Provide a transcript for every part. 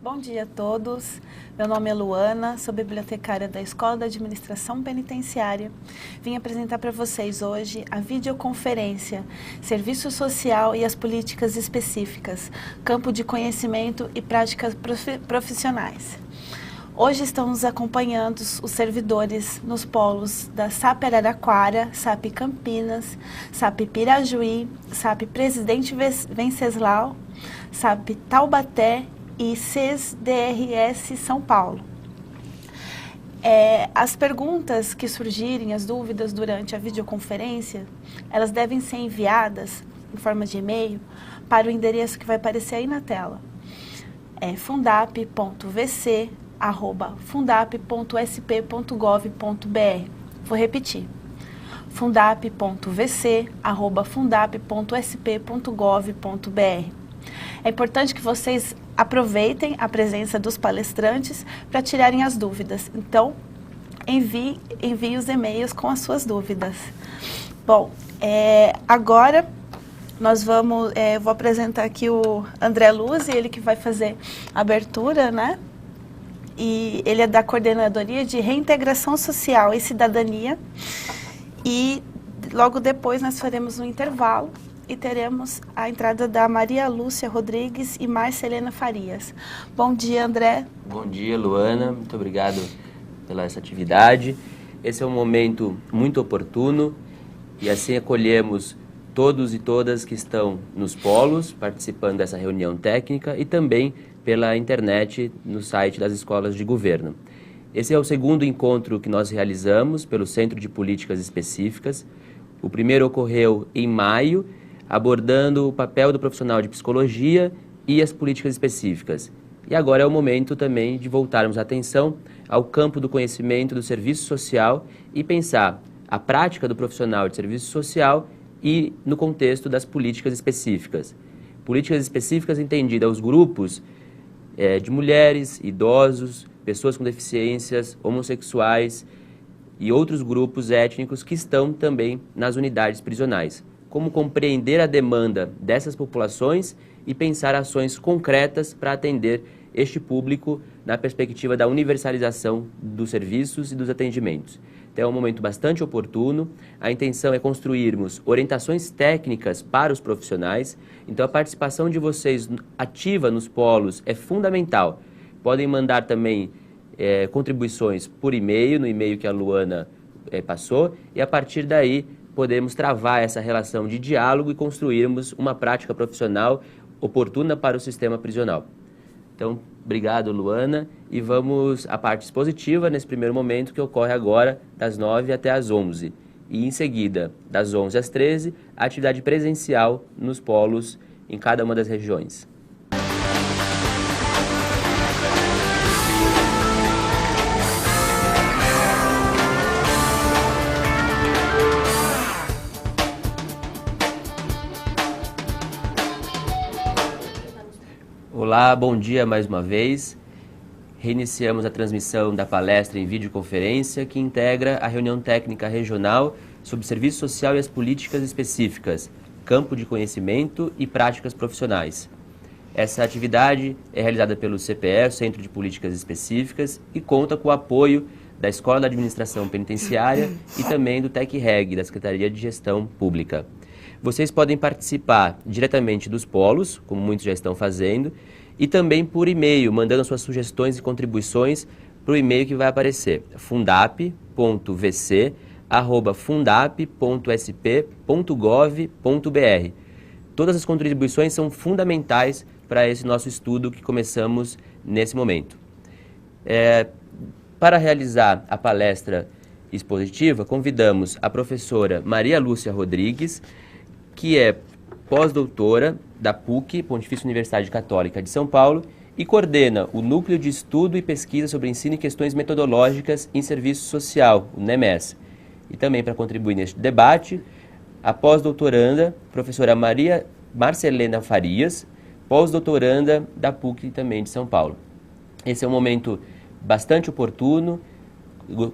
Bom dia a todos, meu nome é Luana, sou bibliotecária da Escola da Administração Penitenciária. Vim apresentar para vocês hoje a videoconferência Serviço Social e as Políticas Específicas, Campo de Conhecimento e Práticas Profissionais. Hoje estamos acompanhando os servidores nos polos da SAP Araraquara, SAP Campinas, SAP Pirajuí, SAP Presidente Venceslau, SAP Taubaté e CES-DRS São Paulo. As perguntas que surgirem, as dúvidas durante a videoconferência, elas devem ser enviadas em forma de e-mail para o endereço que vai aparecer aí na tela. É fundap.vc@fundap.sp.gov.br. Vou repetir. fundap.vc@fundap.sp.gov.br. É importante que vocês aproveitem a presença dos palestrantes para tirarem as dúvidas. Então, envie os e-mails com as suas dúvidas. Bom, agora eu vou apresentar aqui o André Luz, ele que vai fazer a abertura, né? E ele é da Coordenadoria de Reintegração Social e Cidadania. E logo depois nós faremos um intervalo e teremos a entrada da Maria Lúcia Rodrigues e Márcia Helena Farias. Bom dia, André. Bom dia, Luana. Muito obrigado pela essa atividade. Esse é um momento muito oportuno e assim acolhemos todos e todas que estão nos polos, participando dessa reunião técnica e também pela internet no site das escolas de governo. Esse é o segundo encontro que nós realizamos pelo Centro de Políticas Específicas. O primeiro ocorreu em maio, abordando o papel do profissional de psicologia e as políticas específicas. E agora é o momento também de voltarmos a atenção ao campo do conhecimento do serviço social e pensar a prática do profissional de serviço social e no contexto das políticas específicas. Políticas específicas entendidas aos grupos de mulheres, idosos, pessoas com deficiências, homossexuais e outros grupos étnicos que estão também nas unidades prisionais. Como compreender a demanda dessas populações e pensar ações concretas para atender este público na perspectiva da universalização dos serviços e dos atendimentos. Então é um momento bastante oportuno, a intenção é construirmos orientações técnicas para os profissionais, então a participação de vocês ativa nos polos é fundamental. Podem mandar também contribuições por e-mail, no e-mail que a Luana passou, e a partir daí podemos travar essa relação de diálogo e construirmos uma prática profissional oportuna para o sistema prisional. Então, obrigado, Luana, e vamos à parte expositiva nesse primeiro momento, que ocorre agora das 9 até as 11. E em seguida, das 11 às 13, a atividade presencial nos polos em cada uma das regiões. Olá, bom dia mais uma vez. Reiniciamos a transmissão da palestra em videoconferência que integra a reunião técnica regional sobre serviço social e as políticas específicas, campo de conhecimento e práticas profissionais. Essa atividade é realizada pelo CPE, Centro de Políticas Específicas, e conta com o apoio da Escola da Administração Penitenciária e também do TecReg, da Secretaria de Gestão Pública. Vocês podem participar diretamente dos polos, como muitos já estão fazendo, e também por e-mail, mandando suas sugestões e contribuições para o e-mail que vai aparecer, fundap.vc@fundap.sp.gov.br. Todas as contribuições são fundamentais para esse nosso estudo que começamos nesse momento. Para realizar a palestra expositiva, convidamos a professora Maria Lúcia Rodrigues, que é pós-doutora da PUC, Pontifícia Universidade Católica de São Paulo, e coordena o Núcleo de Estudo e Pesquisa sobre Ensino e Questões Metodológicas em Serviço Social, o NEMES. E também para contribuir neste debate, a pós-doutoranda, professora Márcia Helena Farias, pós-doutoranda da PUC também de São Paulo. Esse é um momento bastante oportuno,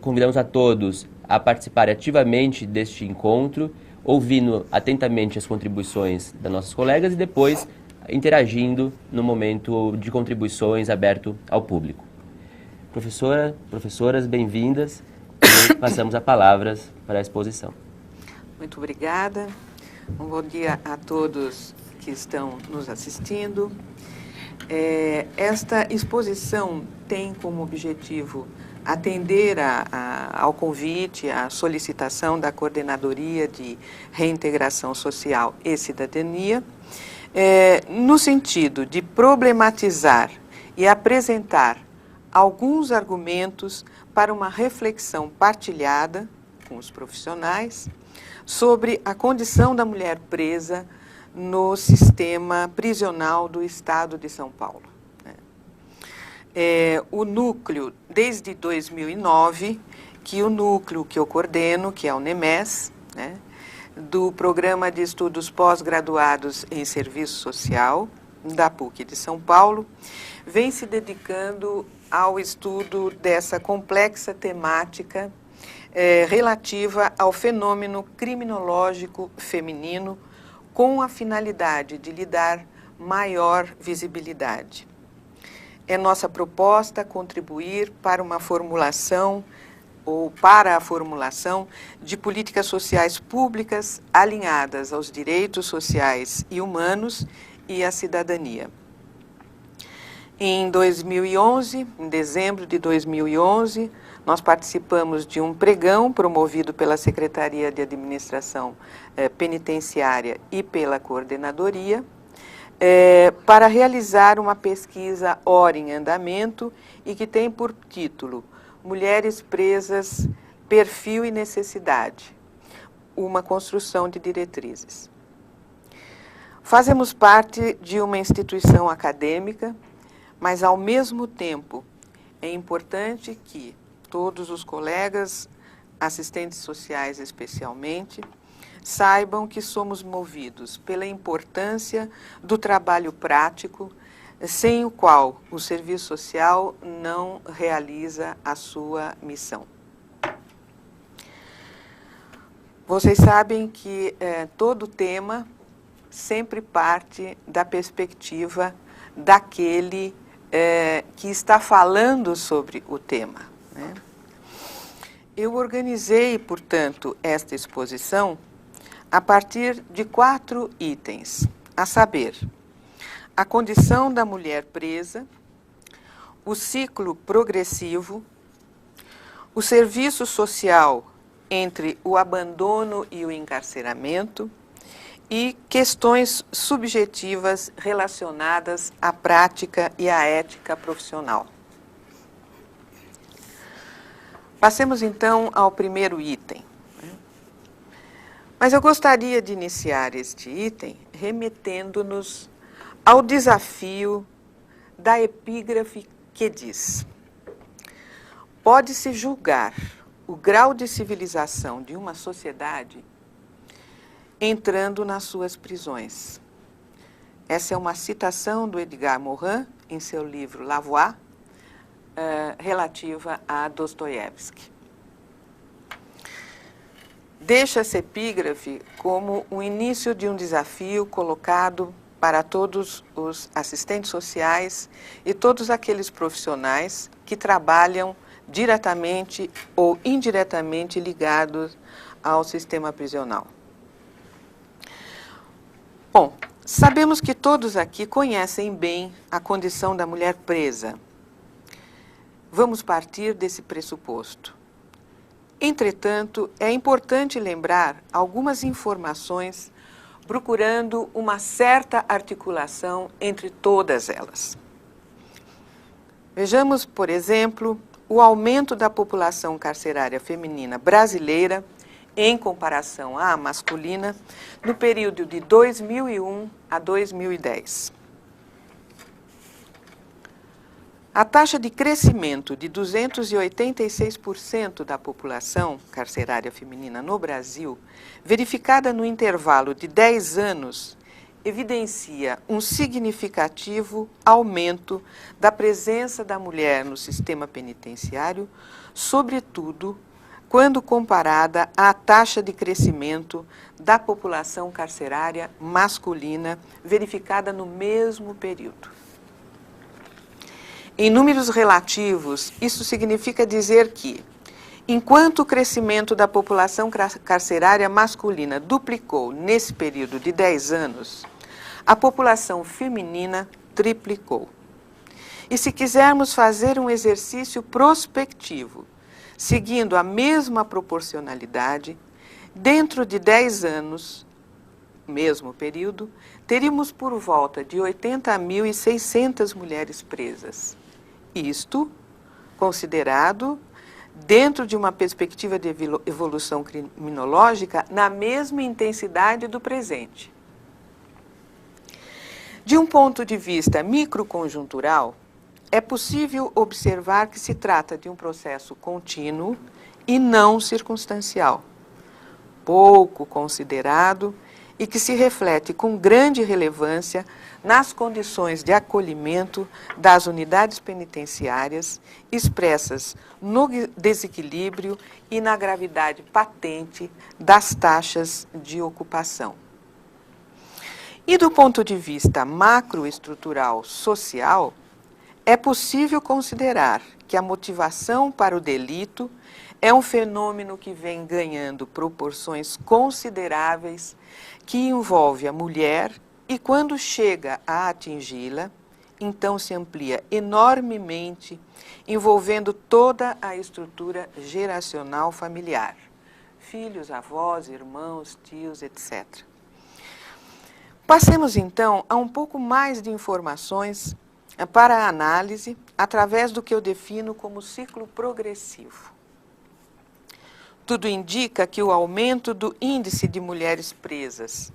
convidamos a todos a participarem ativamente deste encontro, ouvindo atentamente as contribuições das nossas colegas e depois interagindo no momento de contribuições aberto ao público. Professoras, bem-vindas. E passamos a palavras para a exposição. Muito obrigada. Um bom dia a todos que estão nos assistindo. Esta exposição tem como objetivo atender ao convite, à solicitação da Coordenadoria de Reintegração Social e Cidadania, no sentido de problematizar e apresentar alguns argumentos para uma reflexão partilhada com os profissionais sobre a condição da mulher presa no sistema prisional do Estado de São Paulo. O núcleo, desde 2009, o núcleo que eu coordeno, que é o NEMES, né, do Programa de Estudos Pós-Graduados em Serviço Social, da PUC de São Paulo, vem se dedicando ao estudo dessa complexa temática relativa ao fenômeno criminológico feminino, com a finalidade de lhe dar maior visibilidade. É nossa proposta contribuir para uma formulação ou para a formulação de políticas sociais públicas alinhadas aos direitos sociais e humanos e à cidadania. Em 2011, em dezembro de 2011, nós participamos de um pregão promovido pela Secretaria de Administração Penitenciária e pela Coordenadoria, para realizar uma pesquisa ora em andamento e que tem por título Mulheres Presas, Perfil e Necessidade, uma construção de diretrizes. Fazemos parte de uma instituição acadêmica, mas ao mesmo tempo é importante que todos os colegas, assistentes sociais especialmente, saibam que somos movidos pela importância do trabalho prático, sem o qual o serviço social não realiza a sua missão. Vocês sabem que todo tema sempre parte da perspectiva daquele que está falando sobre o tema, né? Eu organizei, portanto, esta exposição a partir de 4 itens, a saber, a condição da mulher presa, o ciclo progressivo, o serviço social entre o abandono e o encarceramento e questões subjetivas relacionadas à prática e à ética profissional. Passemos então ao primeiro item. Mas eu gostaria de iniciar este item remetendo-nos ao desafio da epígrafe que diz: pode-se julgar o grau de civilização de uma sociedade entrando nas suas prisões. Essa é uma citação do Edgar Morin em seu livro La Voix, relativa a Dostoiévski. Deixa essa epígrafe como o início de um desafio colocado para todos os assistentes sociais e todos aqueles profissionais que trabalham diretamente ou indiretamente ligados ao sistema prisional. Bom, sabemos que todos aqui conhecem bem a condição da mulher presa. Vamos partir desse pressuposto. Entretanto, é importante lembrar algumas informações procurando uma certa articulação entre todas elas. Vejamos, por exemplo, o aumento da população carcerária feminina brasileira em comparação à masculina no período de 2001 a 2010. A taxa de crescimento de 286% da população carcerária feminina no Brasil, verificada no intervalo de 10 anos, evidencia um significativo aumento da presença da mulher no sistema penitenciário, sobretudo quando comparada à taxa de crescimento da população carcerária masculina verificada no mesmo período. Em números relativos, isso significa dizer que, enquanto o crescimento da população carcerária masculina duplicou nesse período de 10 anos, a população feminina triplicou. E se quisermos fazer um exercício prospectivo, seguindo a mesma proporcionalidade, dentro de 10 anos, mesmo período, teríamos por volta de 80.600 mulheres presas. Isto considerado dentro de uma perspectiva de evolução criminológica na mesma intensidade do presente. De um ponto de vista microconjuntural, é possível observar que se trata de um processo contínuo e não circunstancial, pouco considerado e que se reflete com grande relevância nas condições de acolhimento das unidades penitenciárias expressas no desequilíbrio e na gravidade patente das taxas de ocupação. E do ponto de vista macroestrutural social, é possível considerar que a motivação para o delito é um fenômeno que vem ganhando proporções consideráveis, que envolve a mulher e, quando chega a atingi-la, então se amplia enormemente, envolvendo toda a estrutura geracional familiar, filhos, avós, irmãos, tios, etc. Passemos então a um pouco mais de informações para a análise, através do que eu defino como ciclo progressivo. Tudo indica que o aumento do índice de mulheres presas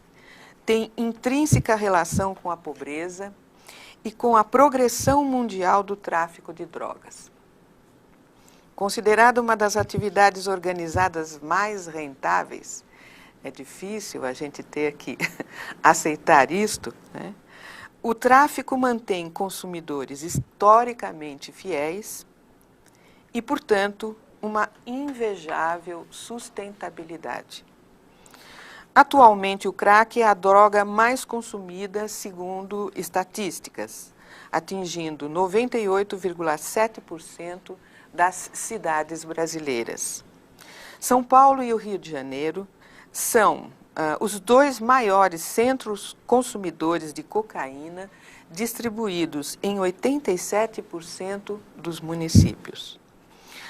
tem intrínseca relação com a pobreza e com a progressão mundial do tráfico de drogas. Considerada uma das atividades organizadas mais rentáveis, é difícil a gente ter que aceitar isto, né? O tráfico mantém consumidores historicamente fiéis e, portanto, uma invejável sustentabilidade. Atualmente, o crack é a droga mais consumida, segundo estatísticas, atingindo 98,7% das cidades brasileiras. São Paulo e o Rio de Janeiro são os dois maiores centros consumidores de cocaína, distribuídos em 87% dos municípios.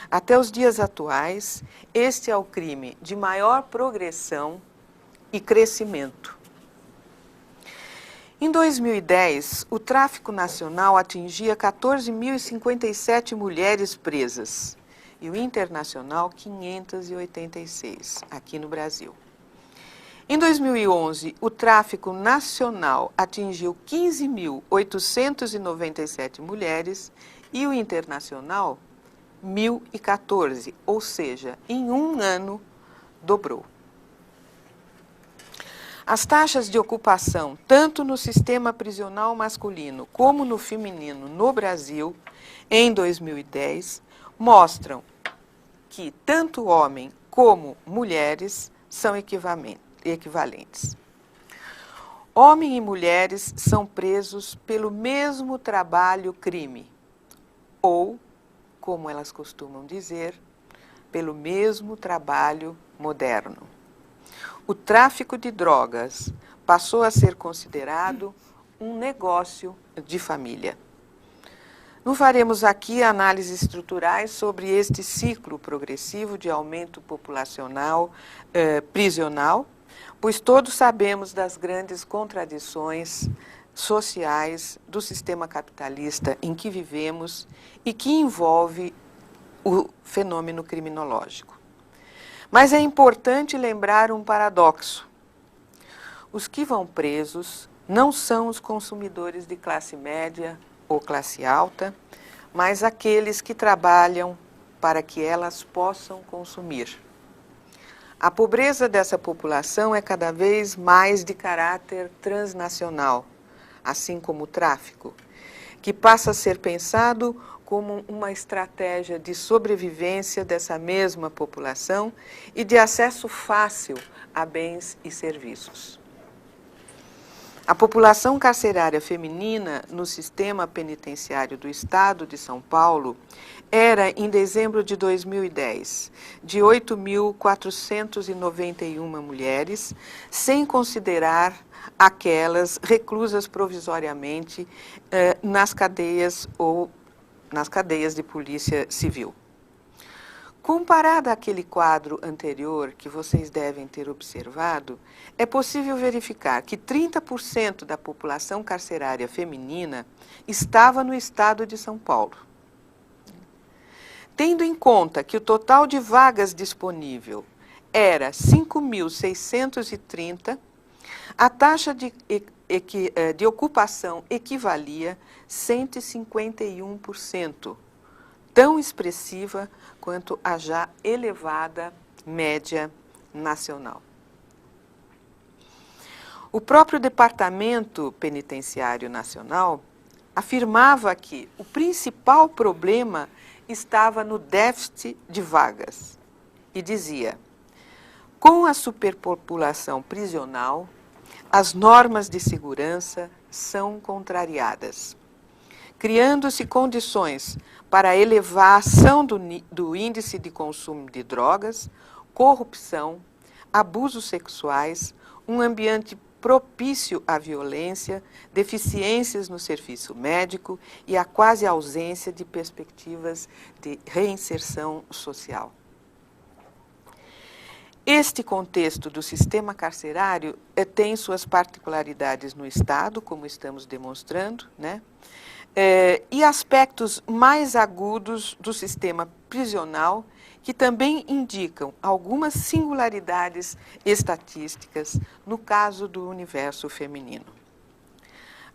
Até os dias atuais, este é o crime de maior progressão e crescimento. Em 2010, o tráfico nacional atingia 14.057 mulheres presas e o internacional 586, aqui no Brasil. Em 2011, o tráfico nacional atingiu 15.897 mulheres e o internacional 1.014, ou seja, em um ano dobrou. As taxas de ocupação, tanto no sistema prisional masculino como no feminino no Brasil, em 2010, mostram que tanto homem como mulheres são equivalentes. Homens e mulheres são presos pelo mesmo trabalho-crime, ou, como elas costumam dizer, pelo mesmo trabalho moderno. O tráfico de drogas passou a ser considerado um negócio de família. Não faremos aqui análises estruturais sobre este ciclo progressivo de aumento populacional prisional, pois todos sabemos das grandes contradições sociais do sistema capitalista em que vivemos e que envolve o fenômeno criminológico. Mas é importante lembrar um paradoxo. Os que vão presos não são os consumidores de classe média ou classe alta, mas aqueles que trabalham para que elas possam consumir. A pobreza dessa população é cada vez mais de caráter transnacional, assim como o tráfico, que passa a ser pensado como uma estratégia de sobrevivência dessa mesma população e de acesso fácil a bens e serviços. A população carcerária feminina no sistema penitenciário do Estado de São Paulo era, em dezembro de 2010, de 8.491 mulheres, sem considerar aquelas reclusas provisoriamente nas cadeias de polícia civil. Comparado àquele quadro anterior que vocês devem ter observado, é possível verificar que 30% da população carcerária feminina estava no estado de São Paulo. Tendo em conta que o total de vagas disponível era 5.630, a taxa de ocupação equivalia a 151%, tão expressiva quanto a já elevada média nacional. O próprio Departamento Penitenciário Nacional afirmava que o principal problema estava no déficit de vagas e dizia: com a superpopulação prisional, as normas de segurança são contrariadas, criando-se condições para a elevação do índice de consumo de drogas, corrupção, abusos sexuais, um ambiente propício à violência, deficiências no serviço médico e a quase ausência de perspectivas de reinserção social. Este contexto do sistema carcerário tem suas particularidades no Estado, como estamos demonstrando, né? E aspectos mais agudos do sistema prisional, que também indicam algumas singularidades estatísticas no caso do universo feminino.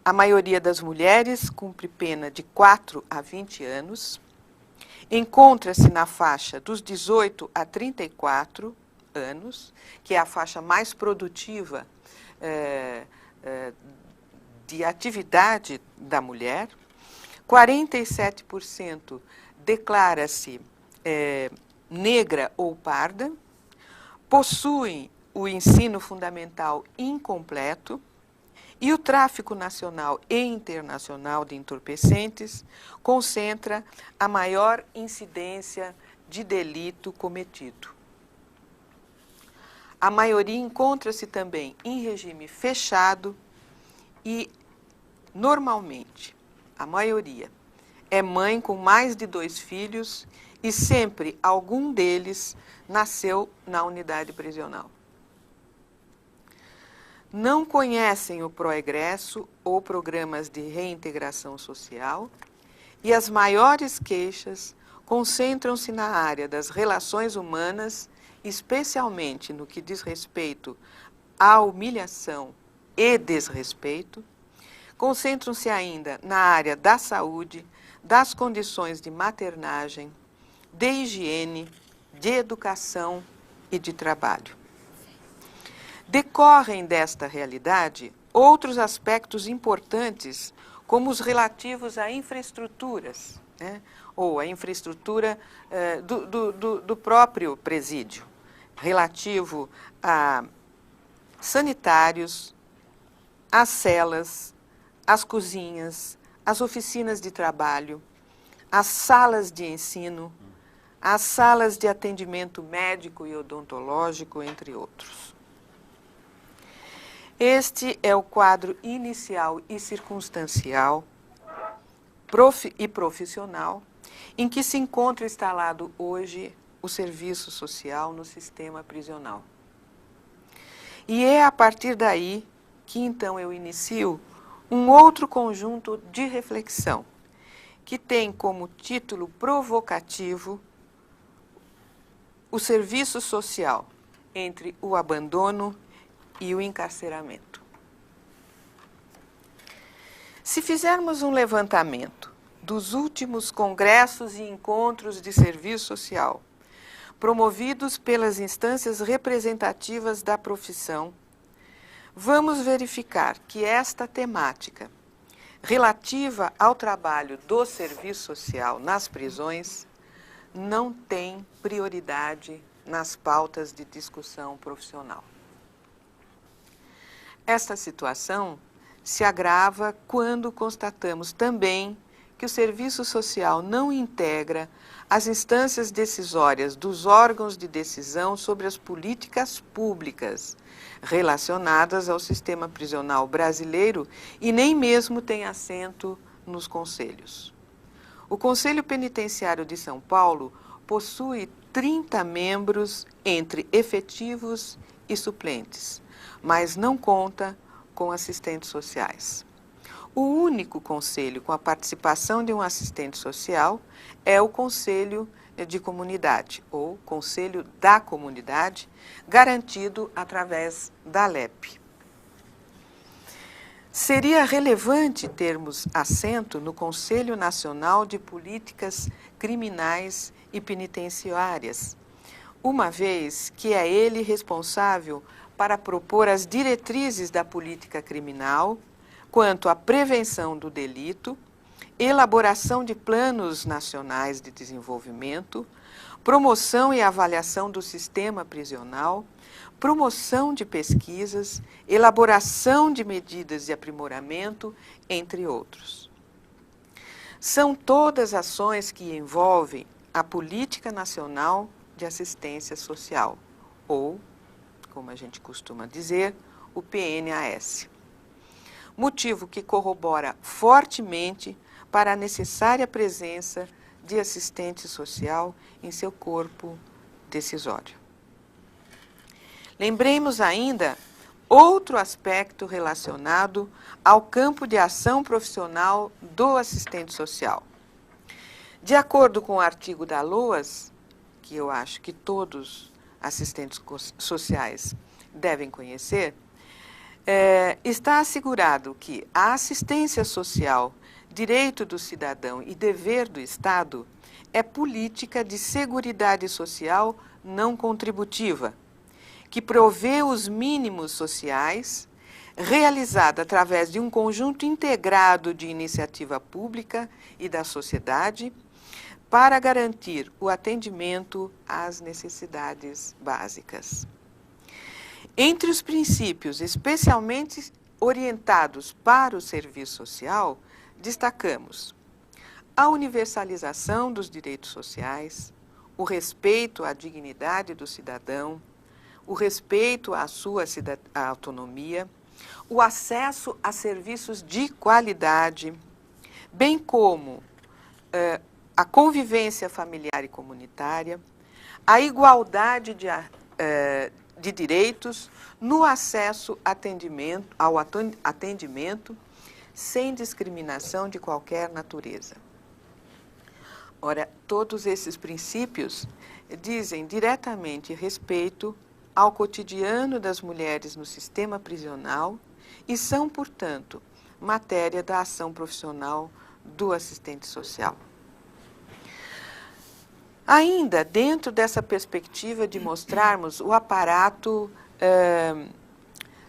A maioria das mulheres cumpre pena de 4 a 20 anos, encontra-se na faixa dos 18 a 34 anos, que é a faixa mais produtiva de atividade da mulher. 47% declara-se negra ou parda, possuem o ensino fundamental incompleto e o tráfico nacional e internacional de entorpecentes concentra a maior incidência de delito cometido. A maioria encontra-se também em regime fechado e, normalmente, a maioria é mãe com mais de 2 filhos e sempre algum deles nasceu na unidade prisional. Não conhecem o Proegresso ou programas de reintegração social e as maiores queixas concentram-se na área das relações humanas, especialmente no que diz respeito à humilhação e desrespeito. Concentram-se ainda na área da saúde, das condições de maternagem, de higiene, de educação e de trabalho. Decorrem desta realidade outros aspectos importantes, como os relativos a infraestruturas, né? Ou a infraestrutura do próprio presídio, relativo a sanitários, às celas, as cozinhas, as oficinas de trabalho, as salas de ensino, as salas de atendimento médico e odontológico, entre outros. Este é o quadro inicial e circunstancial e profissional em que se encontra instalado hoje o serviço social no sistema prisional. E é a partir daí que então eu inicio um outro conjunto de reflexão, que tem como título provocativo o serviço social entre o abandono e o encarceramento. Se fizermos um levantamento dos últimos congressos e encontros de serviço social, promovidos pelas instâncias representativas da profissão, vamos verificar que esta temática relativa ao trabalho do serviço social nas prisões não tem prioridade nas pautas de discussão profissional. Esta situação se agrava quando constatamos também que o serviço social não integra as instâncias decisórias dos órgãos de decisão sobre as políticas públicas relacionadas ao sistema prisional brasileiro e nem mesmo tem assento nos conselhos. O Conselho Penitenciário de São Paulo possui 30 membros entre efetivos e suplentes, mas não conta com assistentes sociais. O único conselho com a participação de um assistente social é o Conselho de Comunidade, ou Conselho da Comunidade, garantido através da LEP. Seria relevante termos assento no Conselho Nacional de Políticas Criminais e Penitenciárias, uma vez que é ele responsável para propor as diretrizes da política criminal quanto à prevenção do delito, elaboração de planos nacionais de desenvolvimento, promoção e avaliação do sistema prisional, promoção de pesquisas, elaboração de medidas de aprimoramento, entre outros. São todas ações que envolvem a Política Nacional de Assistência Social, ou, como a gente costuma dizer, o PNAS. Motivo que corrobora fortemente para a necessária presença de assistente social em seu corpo decisório. Lembremos ainda outro aspecto relacionado ao campo de ação profissional do assistente social. De acordo com o artigo da LOAS, que eu acho que todos assistentes sociais devem conhecer, está assegurado que a assistência social, direito do cidadão e dever do Estado, é política de seguridade social não contributiva, que provê os mínimos sociais, realizada através de um conjunto integrado de iniciativa pública e da sociedade, para garantir o atendimento às necessidades básicas. Entre os princípios especialmente orientados para o serviço social, destacamos a universalização dos direitos sociais, o respeito à dignidade do cidadão, o respeito à sua autonomia, o acesso a serviços de qualidade, bem como a convivência familiar e comunitária, a igualdade de direitos no acesso ao atendimento sem discriminação de qualquer natureza. Ora, todos esses princípios dizem diretamente respeito ao cotidiano das mulheres no sistema prisional e são, portanto, matéria da ação profissional do assistente social. Ainda dentro dessa perspectiva de mostrarmos o aparato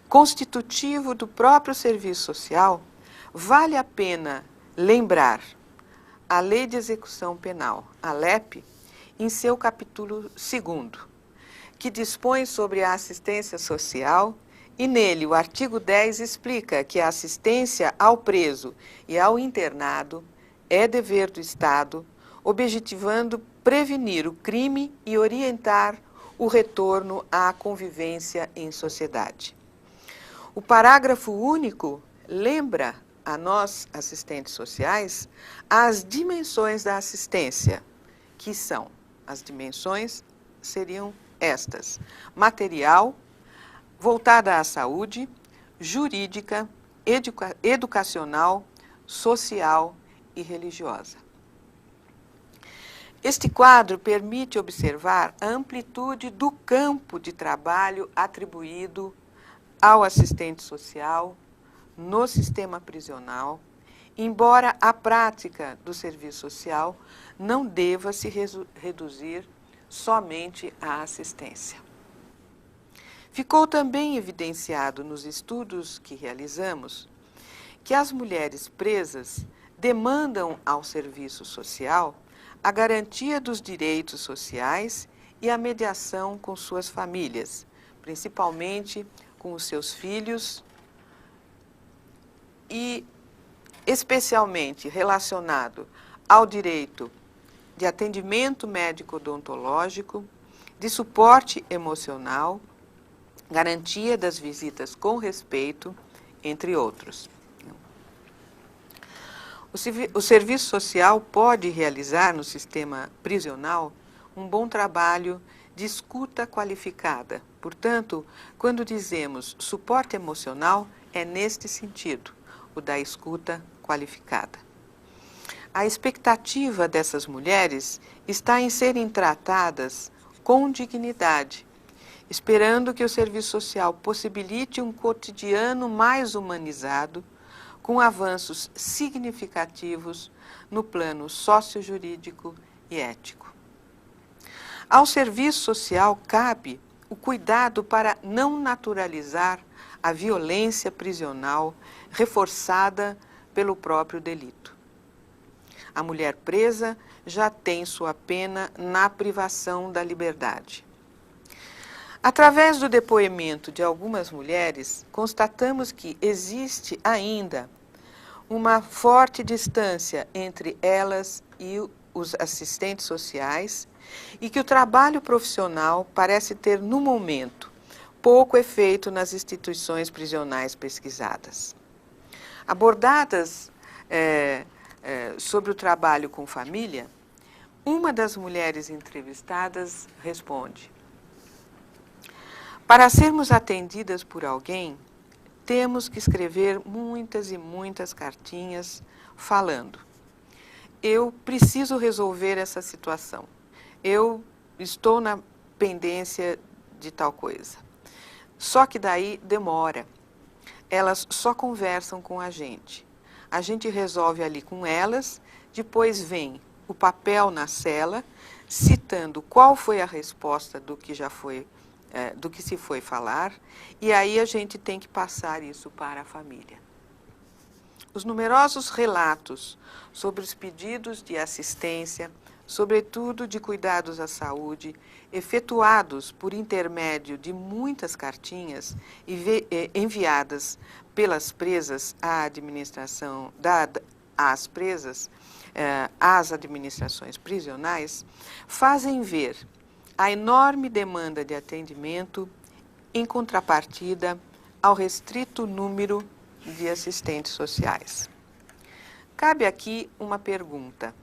constitutivo do próprio serviço social, vale a pena lembrar a Lei de Execução Penal, a LEP, em seu capítulo 2º, que dispõe sobre a assistência social, e nele o artigo 10 explica que a assistência ao preso e ao internado é dever do Estado, objetivando prevenir o crime e orientar o retorno à convivência em sociedade. O parágrafo único lembra a nós, assistentes sociais, as dimensões da assistência, que são, as dimensões seriam estas: material, voltada à saúde, jurídica, educacional, social e religiosa. Este quadro permite observar a amplitude do campo de trabalho atribuído ao assistente social no sistema prisional, embora a prática do serviço social não deva se reduzir somente à assistência. Ficou também evidenciado nos estudos que realizamos que as mulheres presas demandam ao serviço social a garantia dos direitos sociais e a mediação com suas famílias, principalmente com os seus filhos e especialmente relacionado ao direito de atendimento médico-odontológico, de suporte emocional, garantia das visitas com respeito, entre outros. O serviço social pode realizar no sistema prisional um bom trabalho de escuta qualificada. Portanto, quando dizemos suporte emocional, é neste sentido, o da escuta qualificada. A expectativa dessas mulheres está em serem tratadas com dignidade, esperando que o serviço social possibilite um cotidiano mais humanizado, com avanços significativos no plano sociojurídico e ético. Ao serviço social cabe o cuidado para não naturalizar a violência prisional reforçada pelo próprio delito. A mulher presa já tem sua pena na privação da liberdade. Através do depoimento de algumas mulheres, constatamos que existe ainda uma forte distância entre elas e os assistentes sociais e que o trabalho profissional parece ter, no momento, pouco efeito nas instituições prisionais pesquisadas. Abordadas sobre o trabalho com família, uma das mulheres entrevistadas responde: para sermos atendidas por alguém, temos que escrever muitas e muitas cartinhas falando: eu preciso resolver essa situação, eu estou na pendência de tal coisa. Só que daí demora. Elas só conversam com a gente resolve ali com elas, depois vem o papel na cela, citando qual foi a resposta do que já foi, do que se foi falar, e aí a gente tem que passar isso para a família. Os numerosos relatos sobre os pedidos de assistência, sobretudo de cuidados à saúde, efetuados por intermédio de muitas cartinhas enviadas pelas presas à administração, às presas, às administrações prisionais, fazem ver a enorme demanda de atendimento em contrapartida ao restrito número de assistentes sociais. Cabe aqui uma pergunta: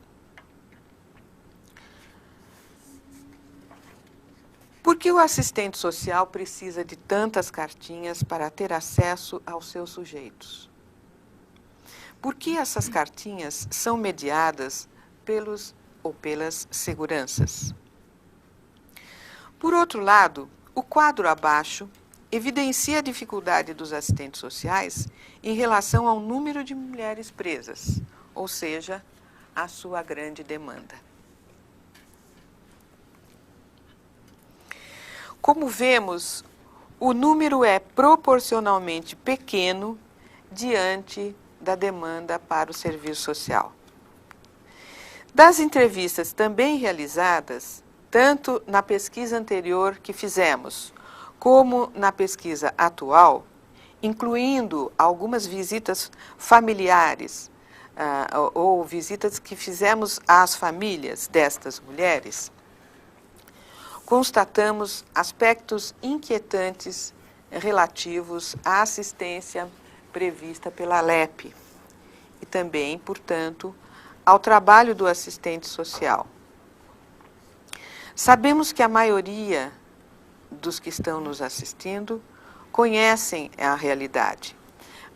por que o assistente social precisa de tantas cartinhas para ter acesso aos seus sujeitos? Por que essas cartinhas são mediadas pelos ou pelas seguranças? Por outro lado, o quadro abaixo evidencia a dificuldade dos assistentes sociais em relação ao número de mulheres presas, ou seja, a sua grande demanda. Como vemos, o número é proporcionalmente pequeno diante da demanda para o serviço social. Das entrevistas também realizadas, tanto na pesquisa anterior que fizemos, como na pesquisa atual, incluindo algumas visitas familiares ou visitas que fizemos às famílias destas mulheres, constatamos aspectos inquietantes relativos à assistência prevista pela LEP e também, portanto, ao trabalho do assistente social. Sabemos que a maioria dos que estão nos assistindo conhecem a realidade,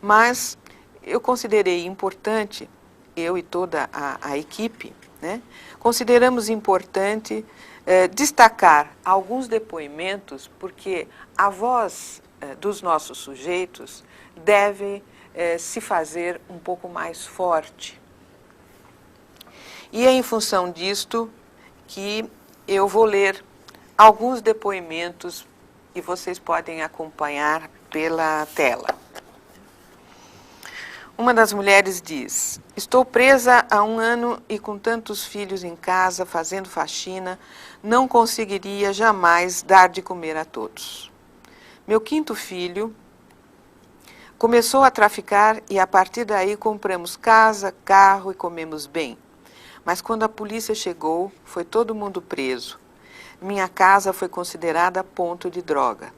mas eu considerei importante, eu e toda a equipe, consideramos importante destacar alguns depoimentos, porque a voz dos nossos sujeitos deve se fazer um pouco mais forte. E é em função disto que eu vou ler alguns depoimentos e vocês podem acompanhar pela tela. Uma das mulheres diz: estou presa há 1 ano e com tantos filhos em casa, fazendo faxina, não conseguiria jamais dar de comer a todos. Meu 5º filho começou a traficar e a partir daí compramos casa, carro e comemos bem. Mas quando a polícia chegou, foi todo mundo preso. Minha casa foi considerada ponto de droga.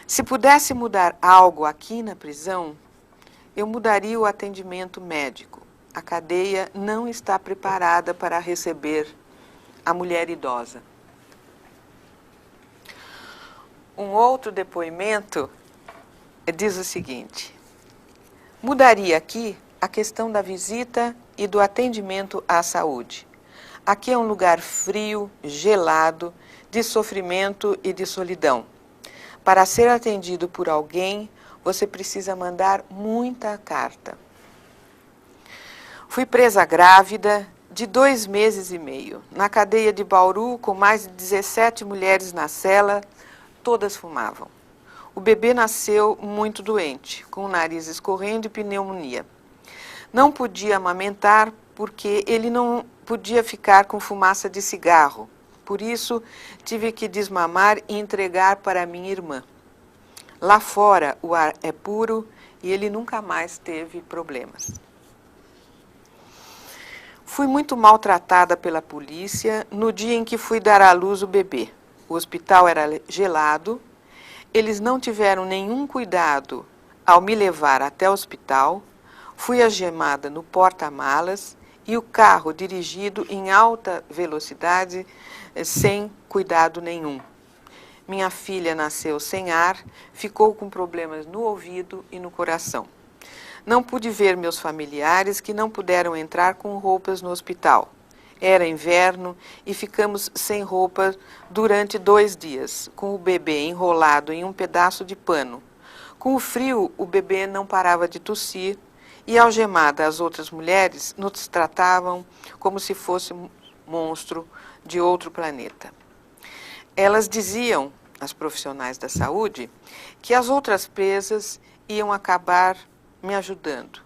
Se pudesse mudar algo aqui na prisão, eu mudaria o atendimento médico. A cadeia não está preparada para receber a mulher idosa. Um outro depoimento diz o seguinte: mudaria aqui a questão da visita e do atendimento à saúde. Aqui é um lugar frio, gelado, de sofrimento e de solidão. Para ser atendido por alguém, você precisa mandar muita carta. Fui presa grávida de 2 meses e meio, na cadeia de Bauru, com mais de 17 mulheres na cela, todas fumavam. O bebê nasceu muito doente, com o nariz escorrendo e pneumonia. Não podia amamentar porque ele não podia ficar com fumaça de cigarro. Por isso, tive que desmamar e entregar para minha irmã. Lá fora, o ar é puro e ele nunca mais teve problemas. Fui muito maltratada pela polícia no dia em que fui dar à luz o bebê. O hospital era gelado, eles não tiveram nenhum cuidado ao me levar até o hospital, fui algemada no porta-malas e o carro dirigido em alta velocidade sem cuidado nenhum. Minha filha nasceu sem ar, ficou com problemas no ouvido e no coração. Não pude ver meus familiares que não puderam entrar com roupas no hospital. Era inverno e ficamos sem roupa durante 2 dias, com o bebê enrolado em um pedaço de pano. Com o frio, o bebê não parava de tossir e, algemada, as outras mulheres nos tratavam como se fosse um monstro de outro planeta. Elas diziam, as profissionais da saúde, que as outras presas iam acabar me ajudando.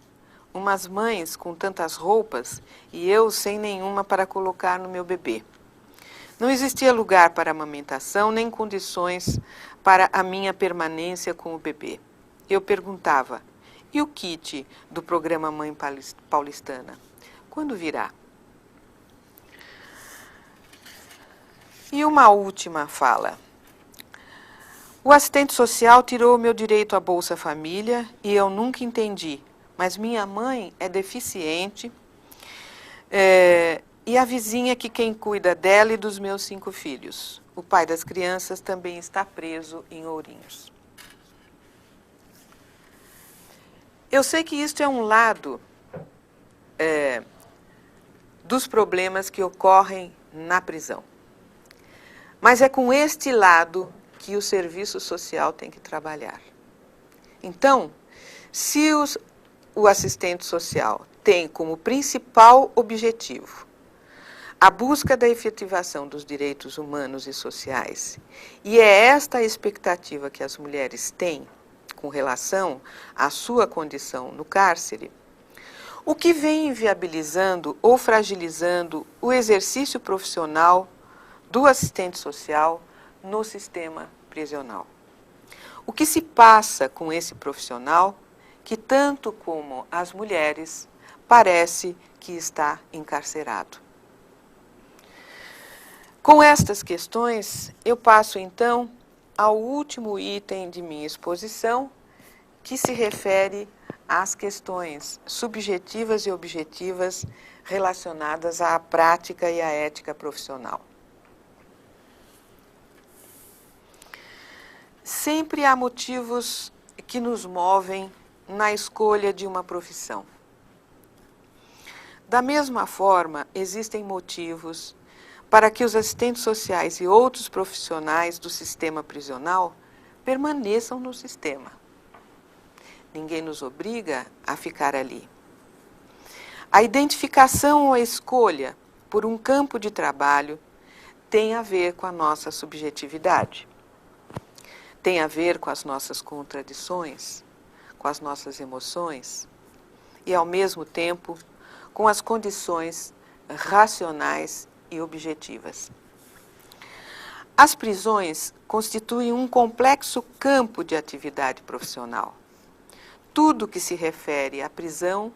Umas mães com tantas roupas e eu sem nenhuma para colocar no meu bebê. Não existia lugar para amamentação nem condições para a minha permanência com o bebê. Eu perguntava: e o kit do programa Mãe Paulistana? Quando virá? E uma última fala. O assistente social tirou o meu direito à Bolsa Família e eu nunca entendi. Mas minha mãe é deficiente e a vizinha que quem cuida dela e dos meus 5 filhos. O pai das crianças também está preso em Ourinhos. Eu sei que isto é um lado dos problemas que ocorrem na prisão. Mas é com este lado que o serviço social tem que trabalhar. Então, se o assistente social tem como principal objetivo a busca da efetivação dos direitos humanos e sociais, e é esta a expectativa que as mulheres têm com relação à sua condição no cárcere, o que vem inviabilizando ou fragilizando o exercício profissional do assistente social no sistema prisional. O que se passa com esse profissional que, tanto como as mulheres, parece que está encarcerado? Com estas questões, eu passo então ao último item de minha exposição, que se refere às questões subjetivas e objetivas relacionadas à prática e à ética profissional. Sempre há motivos que nos movem na escolha de uma profissão. Da mesma forma, existem motivos para que os assistentes sociais e outros profissionais do sistema prisional permaneçam no sistema. Ninguém nos obriga a ficar ali. A identificação ou a escolha por um campo de trabalho tem a ver com a nossa subjetividade. Tem a ver com as nossas contradições, com as nossas emoções e, ao mesmo tempo, com as condições racionais e objetivas. As prisões constituem um complexo campo de atividade profissional. Tudo que se refere à prisão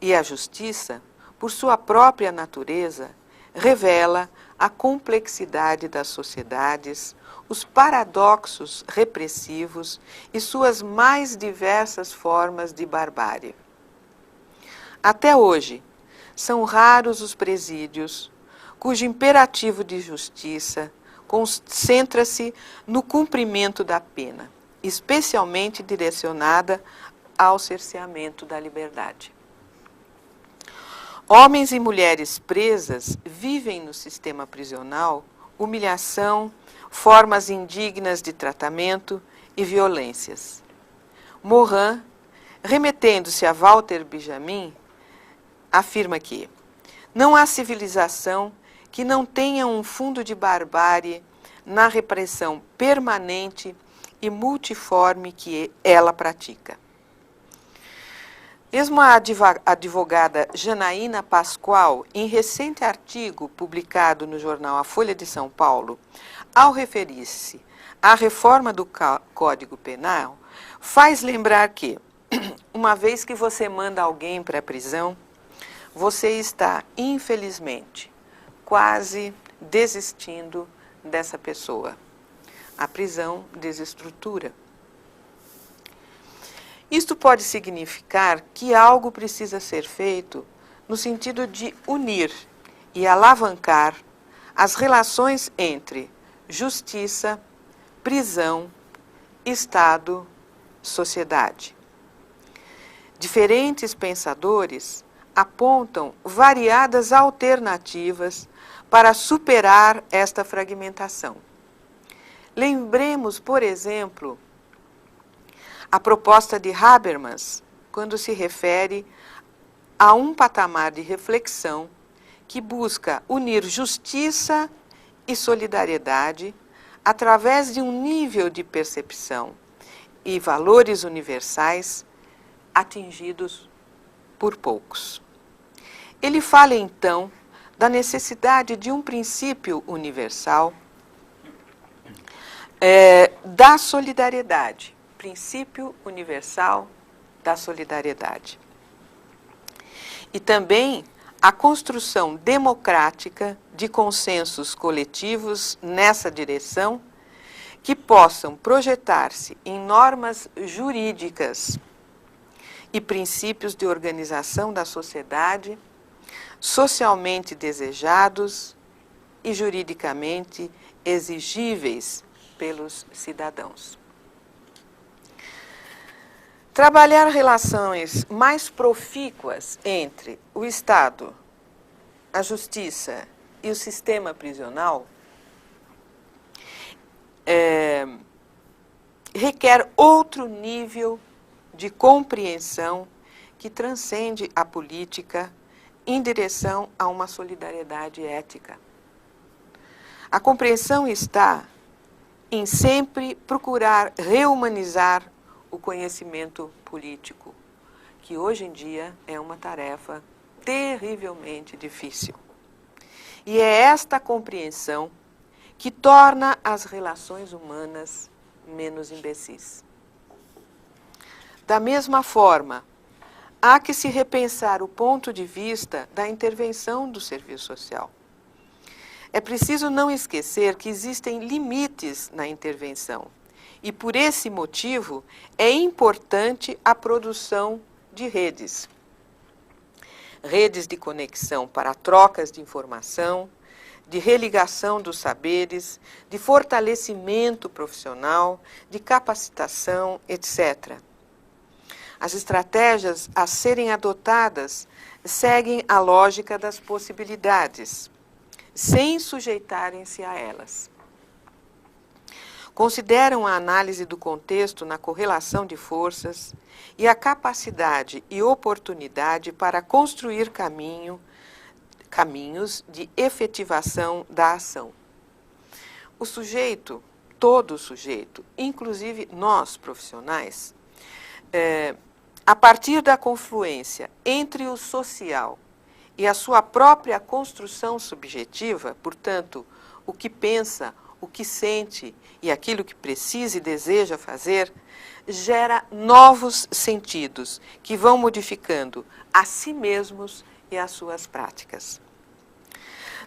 e à justiça, por sua própria natureza, revela a complexidade das sociedades, os paradoxos repressivos e suas mais diversas formas de barbárie. Até hoje, são raros os presídios cujo imperativo de justiça concentra-se no cumprimento da pena, especialmente direcionada ao cerceamento da liberdade. Homens e mulheres presas vivem no sistema prisional humilhação, formas indignas de tratamento e violências. Morin, remetendo-se a Walter Benjamin, afirma que não há civilização que não tenha um fundo de barbárie na repressão permanente e multiforme que ela pratica. Mesmo a advogada Janaína Pascoal, em recente artigo publicado no jornal A Folha de São Paulo, ao referir-se à reforma do Código Penal, faz lembrar que, uma vez que você manda alguém para a prisão, você está, infelizmente, quase desistindo dessa pessoa. A prisão desestrutura. Isto pode significar que algo precisa ser feito no sentido de unir e alavancar as relações entre justiça, prisão, Estado, sociedade. Diferentes pensadores apontam variadas alternativas para superar esta fragmentação. Lembremos, por exemplo, a proposta de Habermas, quando se refere a um patamar de reflexão que busca unir justiça e solidariedade através de um nível de percepção e valores universais atingidos por poucos. Ele fala, então, da necessidade de um princípio universal da solidariedade. Princípio universal da solidariedade. E também a construção democrática de consensos coletivos nessa direção que possam projetar-se em normas jurídicas e princípios de organização da sociedade socialmente desejados e juridicamente exigíveis pelos cidadãos. Trabalhar relações mais profícuas entre o Estado, a justiça e o sistema prisional requer outro nível de compreensão que transcende a política em direção a uma solidariedade ética. A compreensão está em sempre procurar rehumanizar o conhecimento político, que hoje em dia é uma tarefa terrivelmente difícil. E é esta compreensão que torna as relações humanas menos imbecis. Da mesma forma, há que se repensar o ponto de vista da intervenção do serviço social. É preciso não esquecer que existem limites na intervenção e, por esse motivo, é importante a produção de redes. Redes de conexão para trocas de informação, de religação dos saberes, de fortalecimento profissional, de capacitação, etc. As estratégias a serem adotadas seguem a lógica das possibilidades, sem sujeitarem-se a elas. Consideram a análise do contexto na correlação de forças e a capacidade e oportunidade para construir caminhos de efetivação da ação. O sujeito, todo sujeito, inclusive nós profissionais, a partir da confluência entre o social e a sua própria construção subjetiva, portanto, o que pensa, o que sente e aquilo que precisa e deseja fazer, gera novos sentidos que vão modificando a si mesmos e as suas práticas.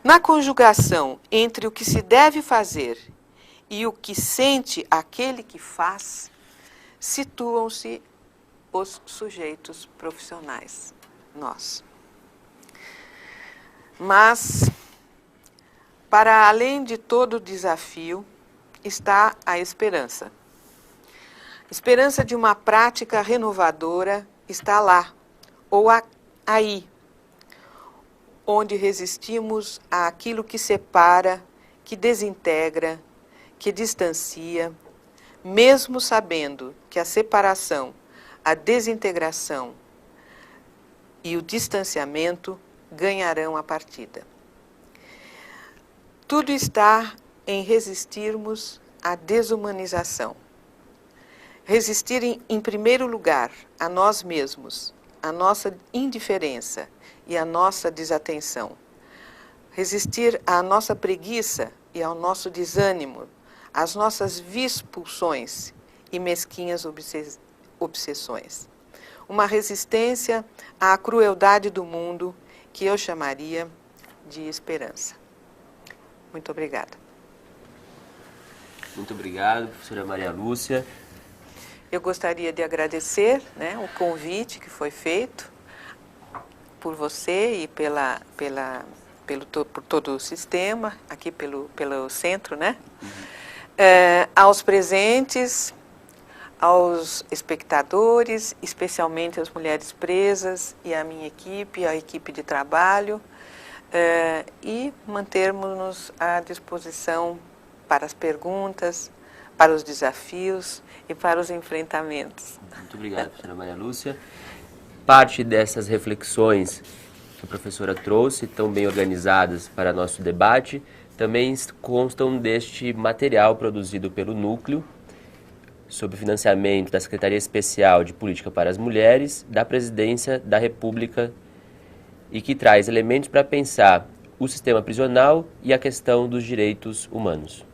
Na conjugação entre o que se deve fazer e o que sente aquele que faz, situam-se os sujeitos profissionais, nós. Mas, para além de todo o desafio, está a esperança. A esperança de uma prática renovadora está lá, ou aí, onde resistimos àquilo que separa, que desintegra, que distancia, mesmo sabendo que a separação, a desintegração e o distanciamento ganharão a partida. Tudo está em resistirmos à desumanização. Resistir, em primeiro lugar, a nós mesmos, a nossa indiferença e a nossa desatenção. Resistir à nossa preguiça e ao nosso desânimo, às nossas vispulsões e mesquinhas obsessões. Uma resistência à crueldade do mundo que eu chamaria de esperança. Muito obrigada. Muito obrigado, professora Maria Lúcia. Eu gostaria de agradecer, o convite que foi feito por você e por todo o sistema, aqui pelo centro, aos presentes, aos espectadores, especialmente as mulheres presas e a minha equipe, a equipe de trabalho, e mantermos-nos à disposição para as perguntas, para os desafios e para os enfrentamentos. Muito obrigado, professora Maria Lúcia. Parte dessas reflexões que a professora trouxe, tão bem organizadas para nosso debate, também constam deste material produzido pelo Núcleo, sob financiamento da Secretaria Especial de Política para as Mulheres, da Presidência da República, e que traz elementos para pensar o sistema prisional e a questão dos direitos humanos.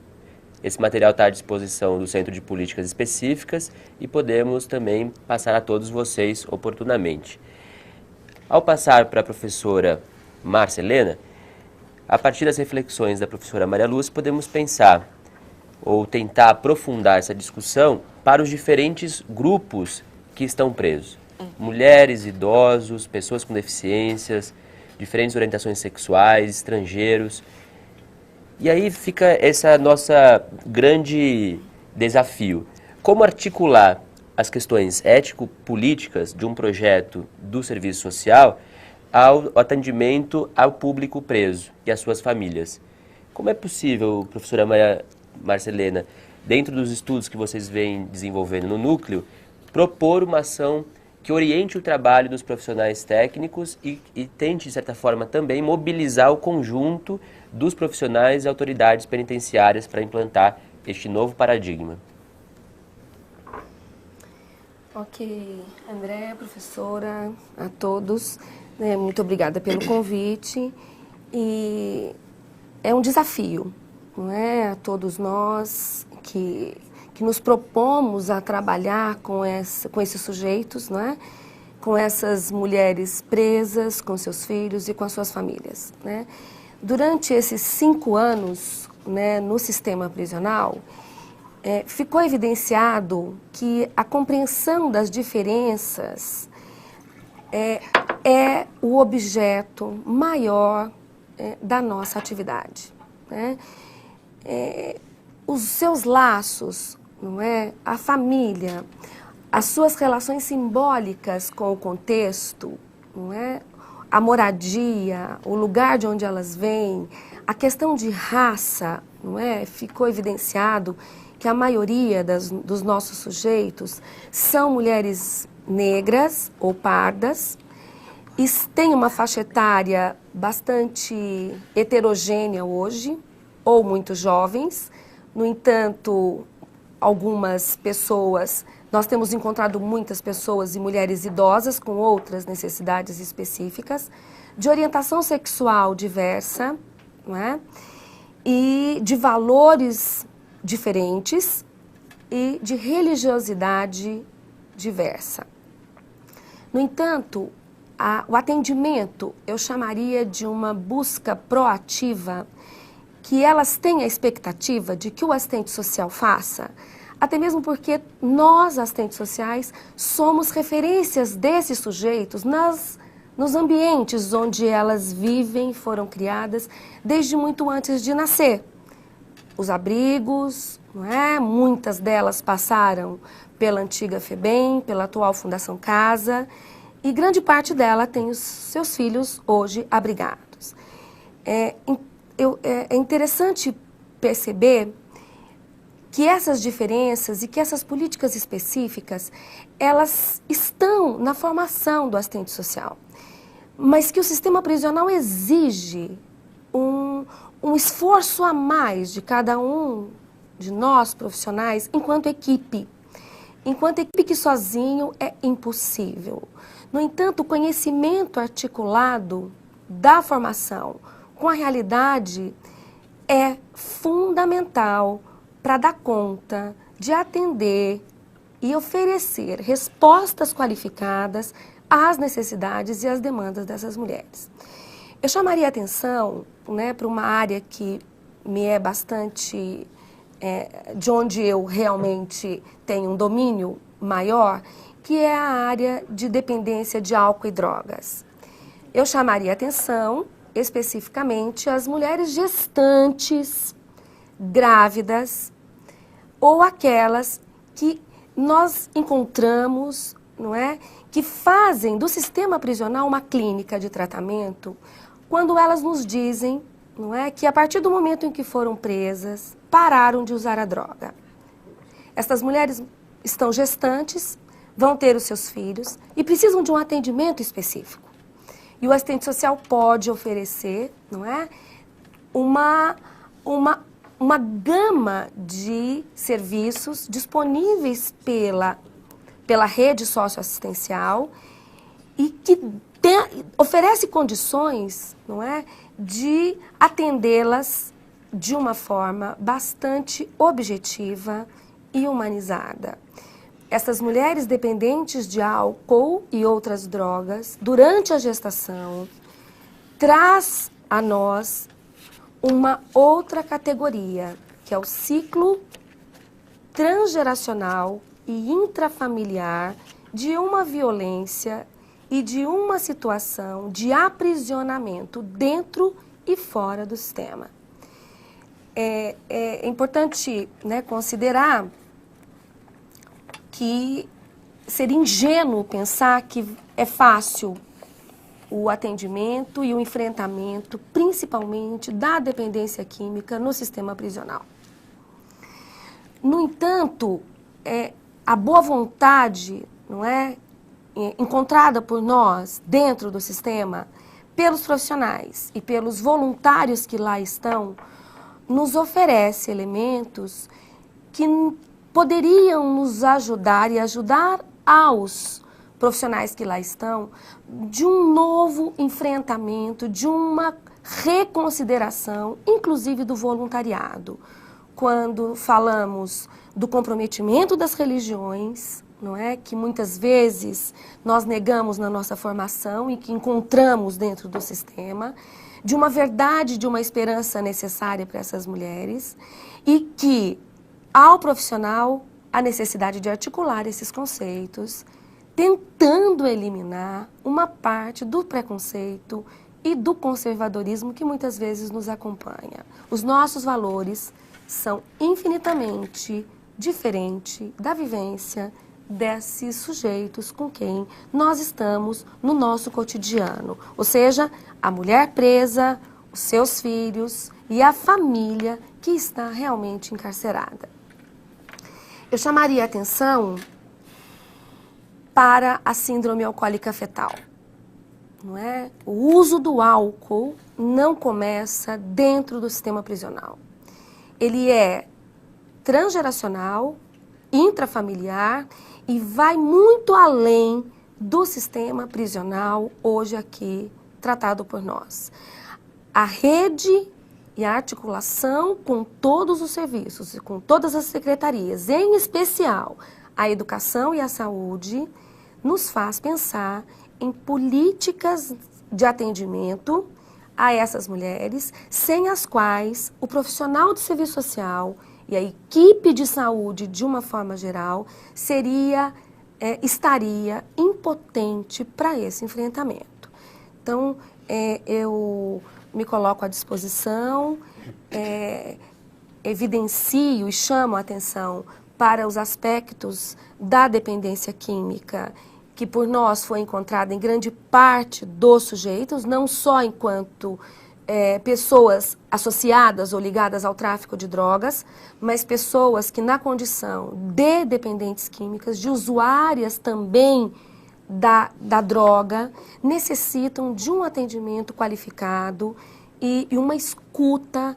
Esse material está à disposição do Centro de Políticas Específicas e podemos também passar a todos vocês oportunamente. Ao passar para a professora Márcia Helena, a partir das reflexões da professora Maria Lúcia, podemos pensar ou tentar aprofundar essa discussão para os diferentes grupos que estão presos. Mulheres, idosos, pessoas com deficiências, diferentes orientações sexuais, estrangeiros. E aí fica esse nosso grande desafio. Como articular as questões ético-políticas de um projeto do serviço social ao atendimento ao público preso e às suas famílias? Como é possível, professora Márcia Helena, dentro dos estudos que vocês vêm desenvolvendo no Núcleo, propor uma ação que oriente o trabalho dos profissionais técnicos e tente, de certa forma, também mobilizar o conjunto dos profissionais e autoridades penitenciárias para implantar este novo paradigma? Ok, André, professora, a todos, muito obrigada pelo convite. E é um desafio, não é? A todos nós que nos propomos a trabalhar com esses sujeitos, não é? Com essas mulheres presas, com seus filhos e com as suas famílias, né? Durante esses 5 anos, no sistema prisional, ficou evidenciado que a compreensão das diferenças é o objeto maior da nossa atividade, né? Os seus laços, não é? A família, as suas relações simbólicas com o contexto, não é? A moradia, o lugar de onde elas vêm, a questão de raça, não é? Ficou evidenciado que a maioria dos nossos sujeitos são mulheres negras ou pardas, e têm uma faixa etária bastante heterogênea hoje, ou muito jovens. No entanto, algumas pessoas Nós temos encontrado muitas pessoas e mulheres idosas com outras necessidades específicas, de orientação sexual diversa, não é? E de valores diferentes e de religiosidade diversa. No entanto, o atendimento eu chamaria de uma busca proativa, que elas têm a expectativa de que o assistente social faça, até mesmo porque nós, assistentes sociais, somos referências desses sujeitos nos ambientes onde elas vivem, foram criadas, desde muito antes de nascer. Os abrigos, não é? Muitas delas passaram pela antiga FEBEM, pela atual Fundação Casa, e grande parte dela tem os seus filhos hoje abrigados. É interessante perceber que essas diferenças e que essas políticas específicas, elas estão na formação do assistente social, mas que o sistema prisional exige um esforço a mais de cada um de nós, profissionais, enquanto equipe que sozinho é impossível. No entanto, o conhecimento articulado da formação com a realidade é fundamental para dar conta de atender e oferecer respostas qualificadas às necessidades e às demandas dessas mulheres. Eu chamaria a atenção, né, para uma área que me é bastante, de onde eu realmente tenho um domínio maior, que é a área de dependência de álcool e drogas. Eu chamaria a atenção especificamente às mulheres gestantes, grávidas, ou aquelas que nós encontramos, não é, que fazem do sistema prisional uma clínica de tratamento, quando elas nos dizem, não é, que a partir do momento em que foram presas, pararam de usar a droga. Estas mulheres estão gestantes, vão ter os seus filhos e precisam de um atendimento específico. E o assistente social pode oferecer, não é, uma gama de serviços disponíveis pela rede socioassistencial e que oferece condições, não é, de atendê-las de uma forma bastante objetiva e humanizada. Essas mulheres dependentes de álcool e outras drogas, durante a gestação, traz a nós uma outra categoria, que é o ciclo transgeracional e intrafamiliar de uma violência e de uma situação de aprisionamento dentro e fora do sistema. É importante, né, considerar que seria ingênuo pensar que é fácil o atendimento e o enfrentamento, principalmente da dependência química no sistema prisional. No entanto, a boa vontade, não é, encontrada por nós dentro do sistema, pelos profissionais e pelos voluntários que lá estão, nos oferece elementos que poderiam nos ajudar e ajudar aos profissionais que lá estão, de um novo enfrentamento, de uma reconsideração, inclusive do voluntariado. Quando falamos do comprometimento das religiões, não é, que muitas vezes nós negamos na nossa formação e que encontramos dentro do sistema, de uma verdade, de uma esperança necessária para essas mulheres, e que, ao profissional, a necessidade de articular esses conceitos, tentando eliminar uma parte do preconceito e do conservadorismo que muitas vezes nos acompanha. Os nossos valores são infinitamente diferentes da vivência desses sujeitos com quem nós estamos no nosso cotidiano. Ou seja, a mulher presa, os seus filhos e a família que está realmente encarcerada. Eu chamaria a atenção para a síndrome alcoólica fetal. Não é? O uso do álcool não começa dentro do sistema prisional. Ele é transgeracional, intrafamiliar e vai muito além do sistema prisional hoje aqui tratado por nós. A rede e a articulação com todos os serviços, com todas as secretarias, em especial a educação e a saúde, nos faz pensar em políticas de atendimento a essas mulheres, sem as quais o profissional de serviço social e a equipe de saúde, de uma forma geral, estaria impotente para esse enfrentamento. Então, eu me coloco à disposição, evidencio e chamo a atenção para os aspectos da dependência química, que por nós foi encontrada em grande parte dos sujeitos, não só enquanto pessoas associadas ou ligadas ao tráfico de drogas, mas pessoas que na condição de dependentes químicas, de usuárias também da droga, necessitam de um atendimento qualificado e uma escuta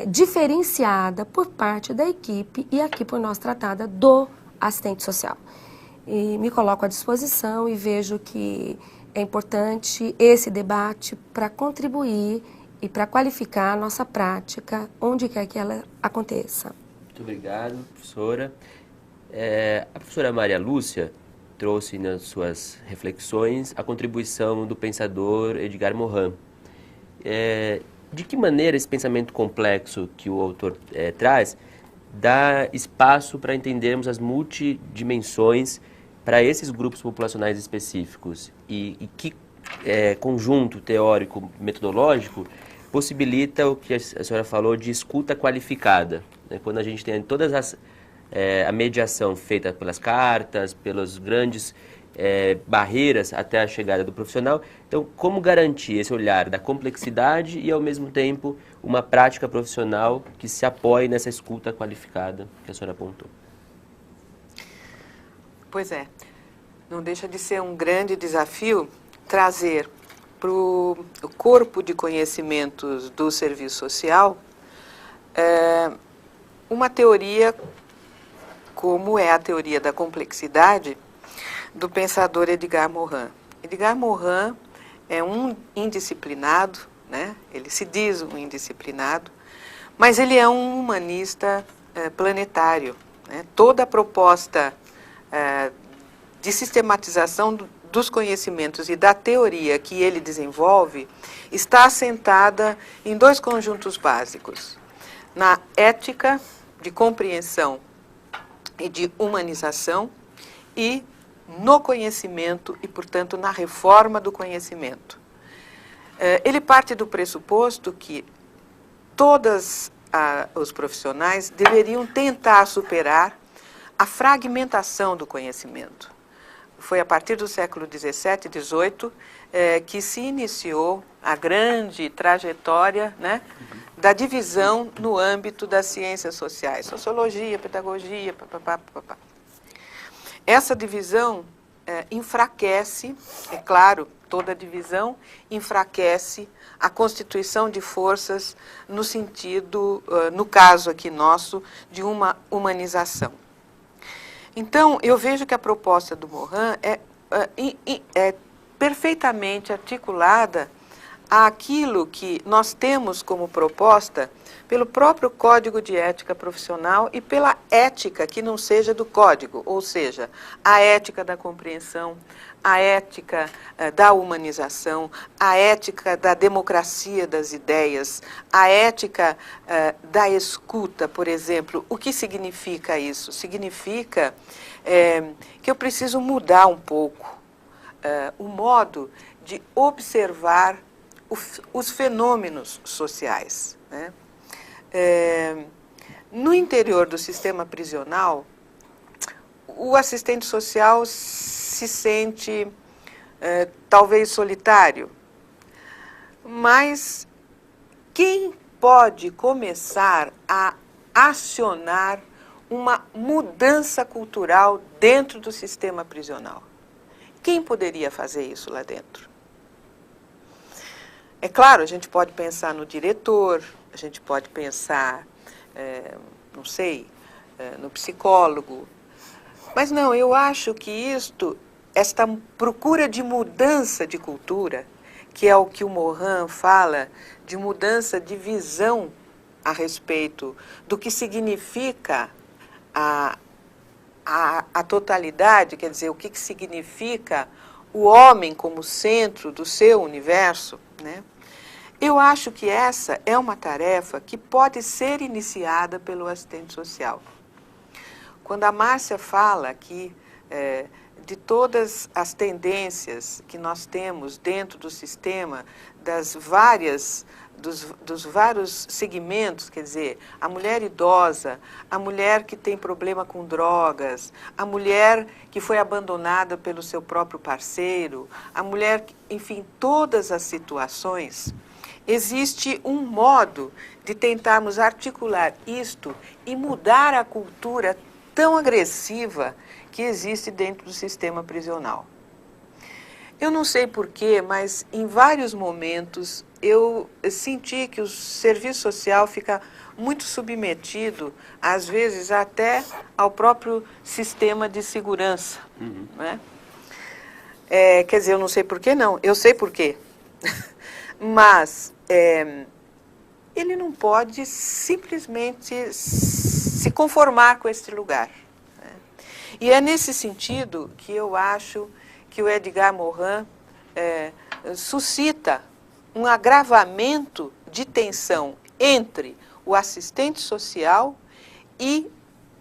diferenciada por parte da equipe e aqui por nós tratada do assistente social. E me coloco à disposição e vejo que é importante esse debate para contribuir e para qualificar a nossa prática, onde quer que ela aconteça. Muito obrigado, professora. A professora Maria Lúcia trouxe nas suas reflexões a contribuição do pensador Edgar Morin. De que maneira esse pensamento complexo que o autor traz dá espaço para entendermos as multidimensões para esses grupos populacionais específicos e que conjunto teórico metodológico possibilita o que a senhora falou de escuta qualificada, né? Quando a gente tem todas a mediação feita pelas cartas, pelas grandes barreiras até a chegada do profissional. Então, como garantir esse olhar da complexidade e, ao mesmo tempo, uma prática profissional que se apoie nessa escuta qualificada que a senhora apontou? Pois é, não deixa de ser um grande desafio trazer para o corpo de conhecimentos do serviço social uma teoria como é a teoria da complexidade do pensador Edgar Morin. Edgar Morin é um indisciplinado, né? Ele se diz um indisciplinado, mas ele é um humanista planetário, né? Toda a proposta de sistematização dos conhecimentos e da teoria que ele desenvolve está assentada em dois conjuntos básicos: na ética de compreensão e de humanização e no conhecimento e, portanto, na reforma do conhecimento. Ele parte do pressuposto que todos os profissionais deveriam tentar superar a fragmentação do conhecimento. Foi a partir do século XVII e XVIII que se iniciou a grande trajetória, né, da divisão no âmbito das ciências sociais, sociologia, pedagogia, papapá. Essa divisão enfraquece, é claro, toda divisão enfraquece a constituição de forças no sentido, no caso aqui nosso, de uma humanização. Então, eu vejo que a proposta do Morin é perfeitamente articulada àquilo que nós temos como proposta pelo próprio Código de Ética Profissional e pela ética que não seja do código, ou seja, a ética da compreensão, a ética da humanização, a ética da democracia das ideias, a ética da escuta, por exemplo. O que significa isso? Significa que eu preciso mudar um pouco o modo de observar os fenômenos sociais, né? No interior do sistema prisional, o assistente social se sente talvez solitário, mas quem pode começar a acionar uma mudança cultural dentro do sistema prisional? Quem poderia fazer isso lá dentro? É claro, a gente pode pensar no diretor, a gente pode pensar, não sei, no psicólogo, Mas não, eu acho que esta procura de mudança de cultura, que é o que o Morin fala, de mudança de visão a respeito do que significa a totalidade, quer dizer, o que significa o homem como centro do seu universo, né? Eu acho que essa é uma tarefa que pode ser iniciada pelo assistente social. Quando a Márcia fala aqui de todas as tendências que nós temos dentro do sistema, dos vários segmentos, quer dizer, a mulher idosa, a mulher que tem problema com drogas, a mulher que foi abandonada pelo seu próprio parceiro, a mulher, enfim, todas as situações, existe um modo de tentarmos articular isto e mudar a cultura tão agressiva que existe dentro do sistema prisional. Eu não sei porquê, mas em vários momentos eu senti que o serviço social fica muito submetido, às vezes até ao próprio sistema de segurança. Né? Quer dizer, eu não sei porquê, não, eu sei porquê. Mas ele não pode simplesmente se conformar com este lugar. Né? E é nesse sentido que eu acho que o Edgar Morin suscita um agravamento de tensão entre o assistente social e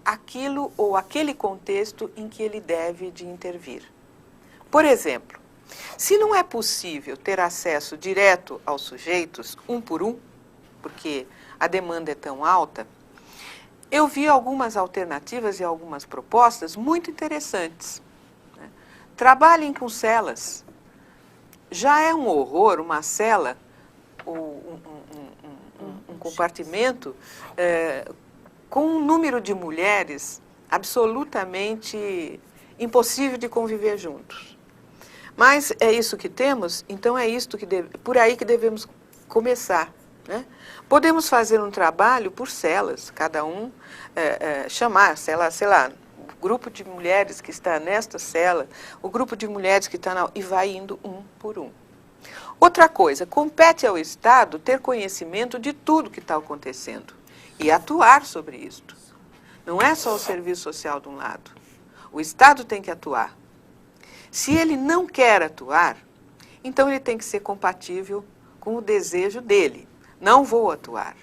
aquilo ou aquele contexto em que ele deve de intervir. Por exemplo, se não é possível ter acesso direto aos sujeitos, um por um, porque a demanda é tão alta, eu vi algumas alternativas e algumas propostas muito interessantes. Né? Trabalhem com celas. Já é um horror uma cela, um compartimento com um número de mulheres absolutamente impossível de conviver juntos. Mas é isso que temos, então é isto por aí que devemos começar. Né? Podemos fazer um trabalho por celas, cada um chamar, sei lá, o grupo de mulheres que está nesta cela, o grupo de mulheres que está e vai indo um por um. Outra coisa, compete ao Estado ter conhecimento de tudo que está acontecendo e atuar sobre isto. Não é só o serviço social de um lado. O Estado tem que atuar. Se ele não quer atuar, então ele tem que ser compatível com o desejo dele. Não vou atuar.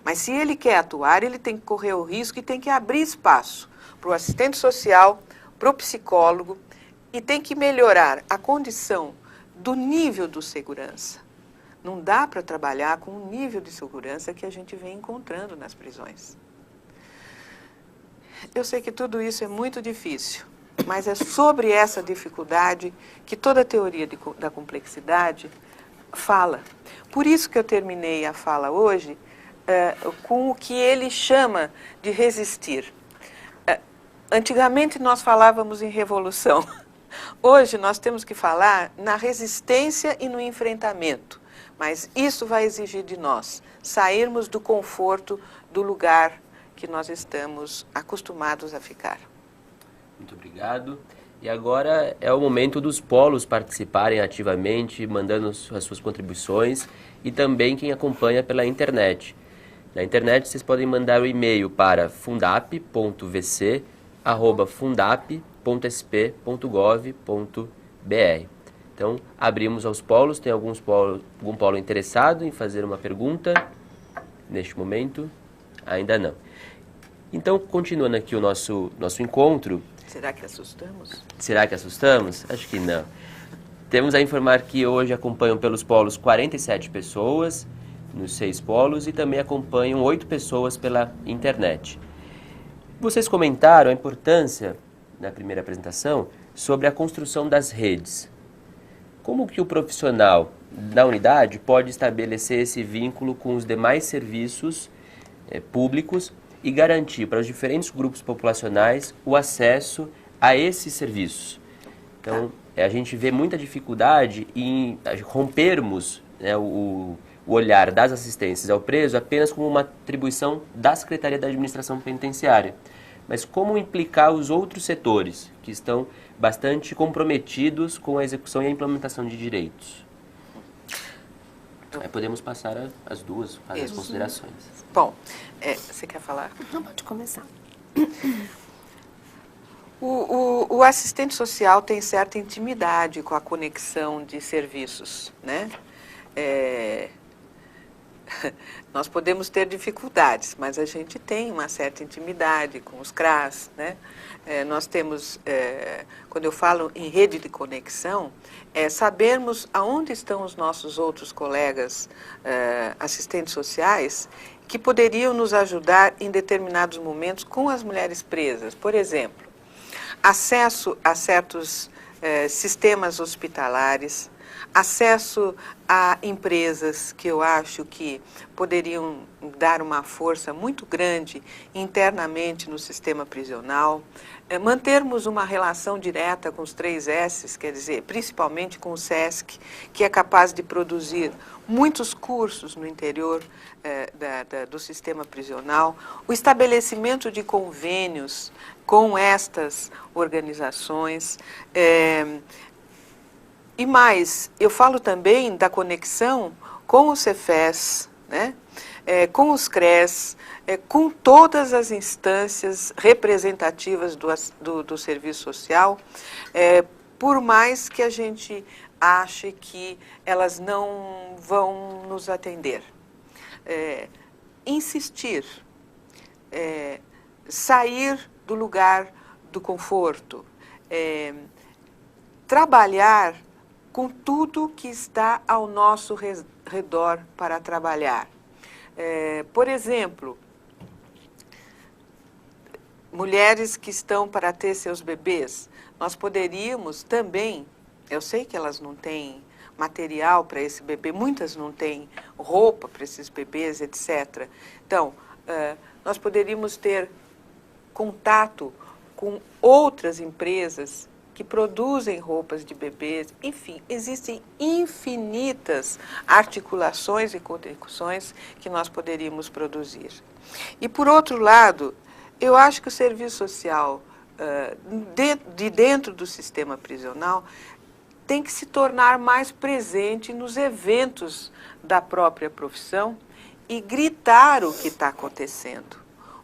Mas se ele quer atuar, ele tem que correr o risco e tem que abrir espaço para o assistente social, para o psicólogo e tem que melhorar a condição do nível de segurança. Não dá para trabalhar com o nível de segurança que a gente vem encontrando nas prisões. Eu sei que tudo isso é muito difícil, mas é sobre essa dificuldade que toda a teoria da complexidade fala. Por isso que eu terminei a fala hoje com o que ele chama de resistir. Antigamente nós falávamos em revolução. Hoje nós temos que falar na resistência e no enfrentamento. Mas isso vai exigir de nós sairmos do conforto do lugar que nós estamos acostumados a ficar. Muito obrigado. E agora é o momento dos polos participarem ativamente, mandando as suas contribuições e também quem acompanha pela internet. Na internet vocês podem mandar o e-mail para fundap.vc@fundap.sp.gov.br. Então, abrimos aos polos. Tem algum polo interessado em fazer uma pergunta? Neste momento, ainda não. Então, continuando aqui o nosso encontro... Será que assustamos? Será que assustamos? Acho que não. Temos a informar que hoje acompanham pelos polos 47 pessoas, nos 6 polos, e também acompanham 8 pessoas pela internet. Vocês comentaram a importância, na primeira apresentação, sobre a construção das redes. Como que o profissional da unidade pode estabelecer esse vínculo com os demais serviços públicos e garantir para os diferentes grupos populacionais o acesso a esses serviços? Então, a gente vê muita dificuldade em rompermos, né, o olhar das assistências ao preso apenas como uma atribuição da Secretaria da Administração Penitenciária. mas como implicar os outros setores que estão bastante comprometidos com a execução e a implementação de direitos. Aí podemos passar as duas, fazer as considerações. Bom, você quer falar? Não, pode começar. O assistente social tem certa intimidade com a conexão de serviços, né? Nós podemos ter dificuldades, mas a gente tem uma certa intimidade com os CRAS, né? Nós temos, quando eu falo em rede de conexão, sabermos aonde estão os nossos outros colegas assistentes sociais que poderiam nos ajudar em determinados momentos com as mulheres presas. Por exemplo, acesso a certos sistemas hospitalares, acesso a empresas que eu acho que poderiam dar uma força muito grande internamente no sistema prisional, mantermos uma relação direta com os 3 S's, quer dizer, principalmente com o SESC, que é capaz de produzir muitos cursos no interior do sistema prisional, o estabelecimento de convênios com estas organizações, e mais, eu falo também da conexão com o Cefes, né? Com os CRES, com todas as instâncias representativas do serviço social, por mais que a gente ache que elas não vão nos atender. Insistir, sair do lugar do conforto, trabalhar com tudo que está ao nosso redor para trabalhar. Por exemplo, mulheres que estão para ter seus bebês, nós poderíamos também, eu sei que elas não têm material para esse bebê, muitas não têm roupa para esses bebês, etc. Então, nós poderíamos ter contato com outras empresas que produzem roupas de bebês, enfim, existem infinitas articulações e conexões que nós poderíamos produzir. E, por outro lado, eu acho que o serviço social de dentro do sistema prisional tem que se tornar mais presente nos eventos da própria profissão e gritar o que está acontecendo.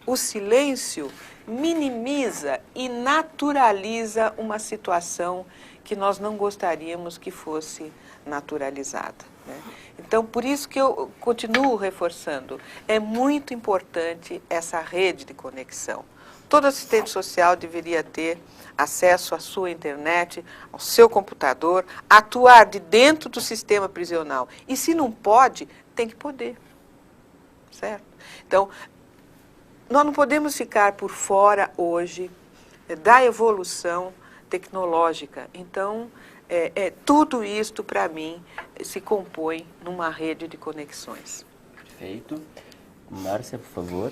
O silêncio minimiza e naturaliza uma situação que nós não gostaríamos que fosse naturalizada, né? Então, por isso que eu continuo reforçando, é muito importante essa rede de conexão. Todo assistente social deveria ter acesso à sua internet, ao seu computador, atuar de dentro do sistema prisional. E se não pode, tem que poder, certo? Então, nós não podemos ficar por fora hoje da evolução tecnológica. Então, tudo isto, para mim, se compõe numa rede de conexões. Perfeito. Márcia, por favor.